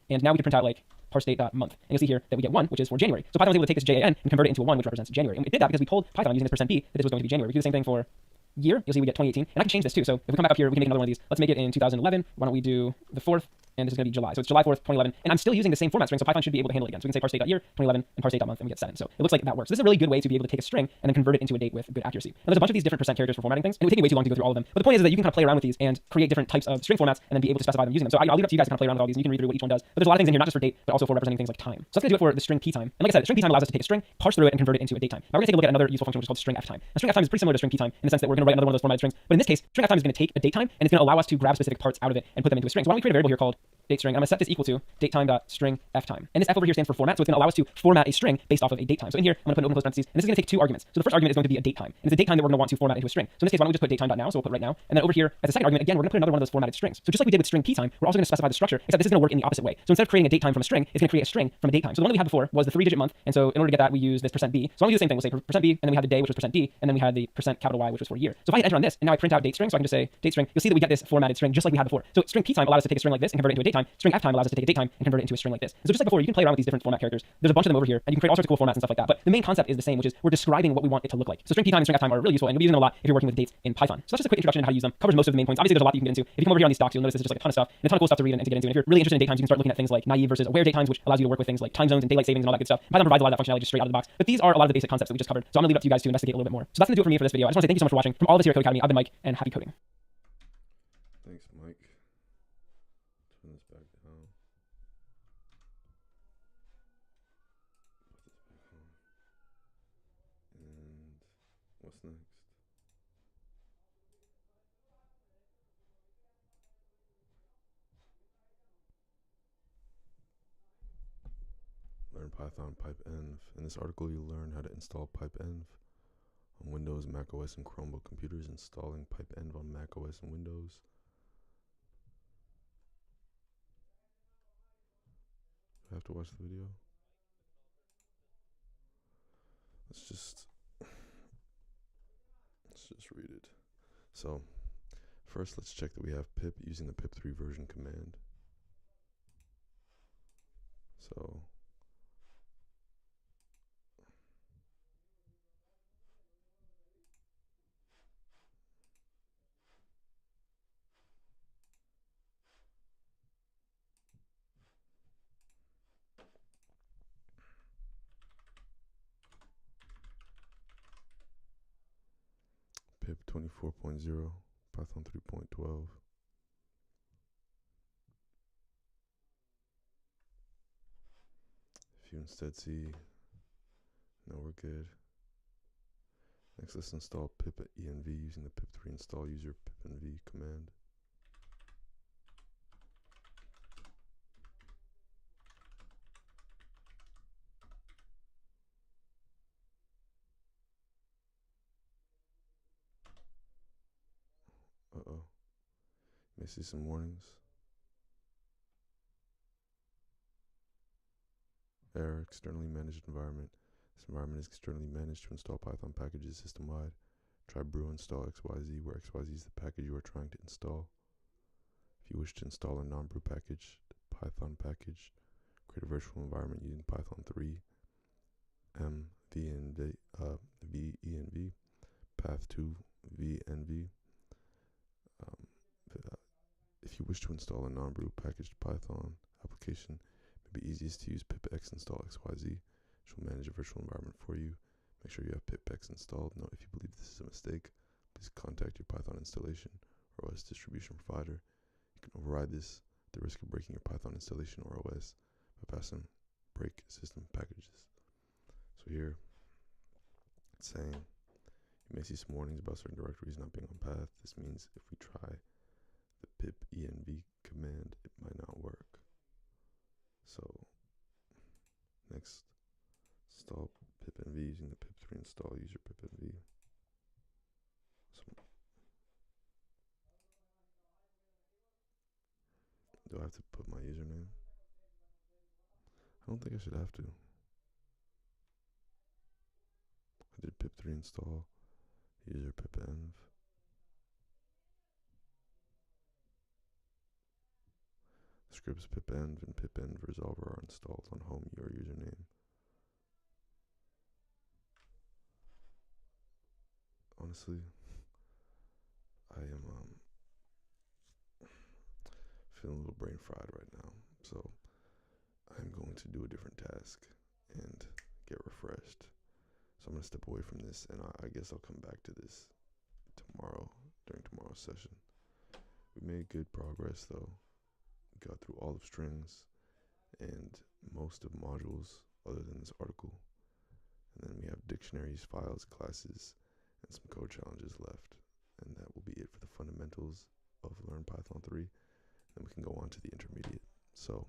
And now we can print out like parse_date.month. And you'll see here that we get 1, which is for January. So Python was able to take this JAN and convert it into a 1, which represents January. And it did that because we told Python using this %b that this was going to be January. We can do the same thing for year. You'll see we get 2018. And I can change this too. So if we come back up here, we can make another one of these. Let's make it in 2011. Why don't we do the 4th? And this is going to be July. So it's July 4th, 2011. And I'm still using the same format string, so Python should be able to handle it again. So we can say parse_date.year, 2011, and parse_date.month, and we get 7. So it looks like that works. This is a really good way to be able to take a string and then convert it into a date with good accuracy. And there's a bunch of these different % characters for formatting things, and it would take me way too long to go through all of them. But the point is that you can kind of play around with these and create different types of string formats and then be able to specify them using them. So I'll leave it up to you guys to kind of play around with all these. And you can read through what each one does. But there's a lot of things in here, not just for date, but also for representing things like time. So that's going to do it for the string p time. And like I said, string p time allows us to take a string, parse through it, and convert it into a date time. Now we're going to take a look at another useful function, which is called string f time. Now string f time is pretty similar to string p time in the sense that we're going to write another one of those formatted strings. But in this case, string f time is going to take a date time, and it's going to allow us to grab specific parts out of it and put them into a string. So why don't we create a variable here called date string? I'm going to set this equal to datetime.string f time. And this f over here stands for format, so it's going to allow us to format a string based off of a date time. So in here, I'm going to put an open close parentheses, and this is going to take 2 arguments. So the first argument is going to be a date time, and it's a date time that we're going to want to format into a string. So in this case, why don't we just put datetime.now, so we'll put right now. And then over here, as a second argument, again, we're going to put another one of those formatted strings. So just like we did with string p time, we're also going to specify the structure, except this is going to work in the opposite way. So instead of creating a date time from a string, it's going to create a string from a date time. So the one that we had before was the 3-digit month, and so in order to get that, we use this %b. So I'm going to do the same thing. We'll say %b, and then we had the day, which was %d, and then we had the %Y, which was for year. So if I hit enter on this, and now I print out date string, so I can just say date string, you'll see that we get this formatted string just like we had before. So string p time allows us to take a string like this and convert it into a date time. String f time allows us to take a date time and convert it into a string like this. So just like before, you can play around with these different format characters. There's a bunch of them over here, and you can create all sorts of cool formats and stuff like that. But the main concept is the same, which is we're describing what we want it to look like. So string p time and string f time are really useful, and you'll be using them a lot if you're working with dates in Python. So that's just a quick introduction to how to use them. Covers most of the main points. Obviously, there's a lot that you can get into. If you come over here on these docs, you'll notice there's just like a ton of stuff and a ton of cool stuff to read and to get into. And if you're really interested in date times, you can start looking at things like naive versus aware date times, which allows you to work with things like time zones and daylight savings and all that good stuff. Python provides a lot of that functionality just straight out of the box. But these are a lot of the basic concepts that we just covered. So I'm gonna leave it up to you guys to investigate a little bit more. So that's gonna do it for me for this video. I just want to say thank you so much for watching. From all of us here at Codecademy, I've been Mike, and happy coding. Thanks, Mike. Turn this back down. Put this back on. And what's next? Learn Python pipeenv. In this article, you'll learn how to install pipeenv on Windows, macOS, and Chromebook computers, installing pipeenv on macOS and Windows. I have to watch the video. Let's just read it. So first, let's check that we have pip using the pip3 version command. So pip 24.0, Python 3.12. If you instead see, no, we're good. Next, let's install pip.env using the pip3 install user pipenv command. You may see some warnings. Error, externally managed environment. This environment is externally managed to install Python packages system-wide. Try brew install XYZ, where XYZ is the package you are trying to install. If you wish to install a non-brew package, the Python package, create a virtual environment using Python 3, venv, path to venv. If you wish to install a non-brew packaged Python application, it may be easiest to use pipx install xyz, which will manage a virtual environment for you. Make sure you have pipx installed. Note, if you believe this is a mistake, please contact your Python installation or OS distribution provider. You can override this at the risk of breaking your Python installation or OS by passing break system packages. So here it's saying you may see some warnings about certain directories not being on path. This means if we try the pip env command, it might not work. So next, install pipenv using the pip3 install user pipenv. So do I have to put my username? I don't think I should have to. I did pip3 install user pipenv. Scripts pipenv and pipenv resolver are installed on home your username. Honestly, I am feeling a little brain fried right now, so I'm going to do a different task and get refreshed. So I'm going to step away from this, and I guess I'll come back to this tomorrow, during tomorrow's session. We made good progress though. We got through all of strings and most of modules other than this article. And then we have dictionaries, files, classes, and some code challenges left. And that will be it for the fundamentals of Learn Python 3. Then we can go on to the intermediate. So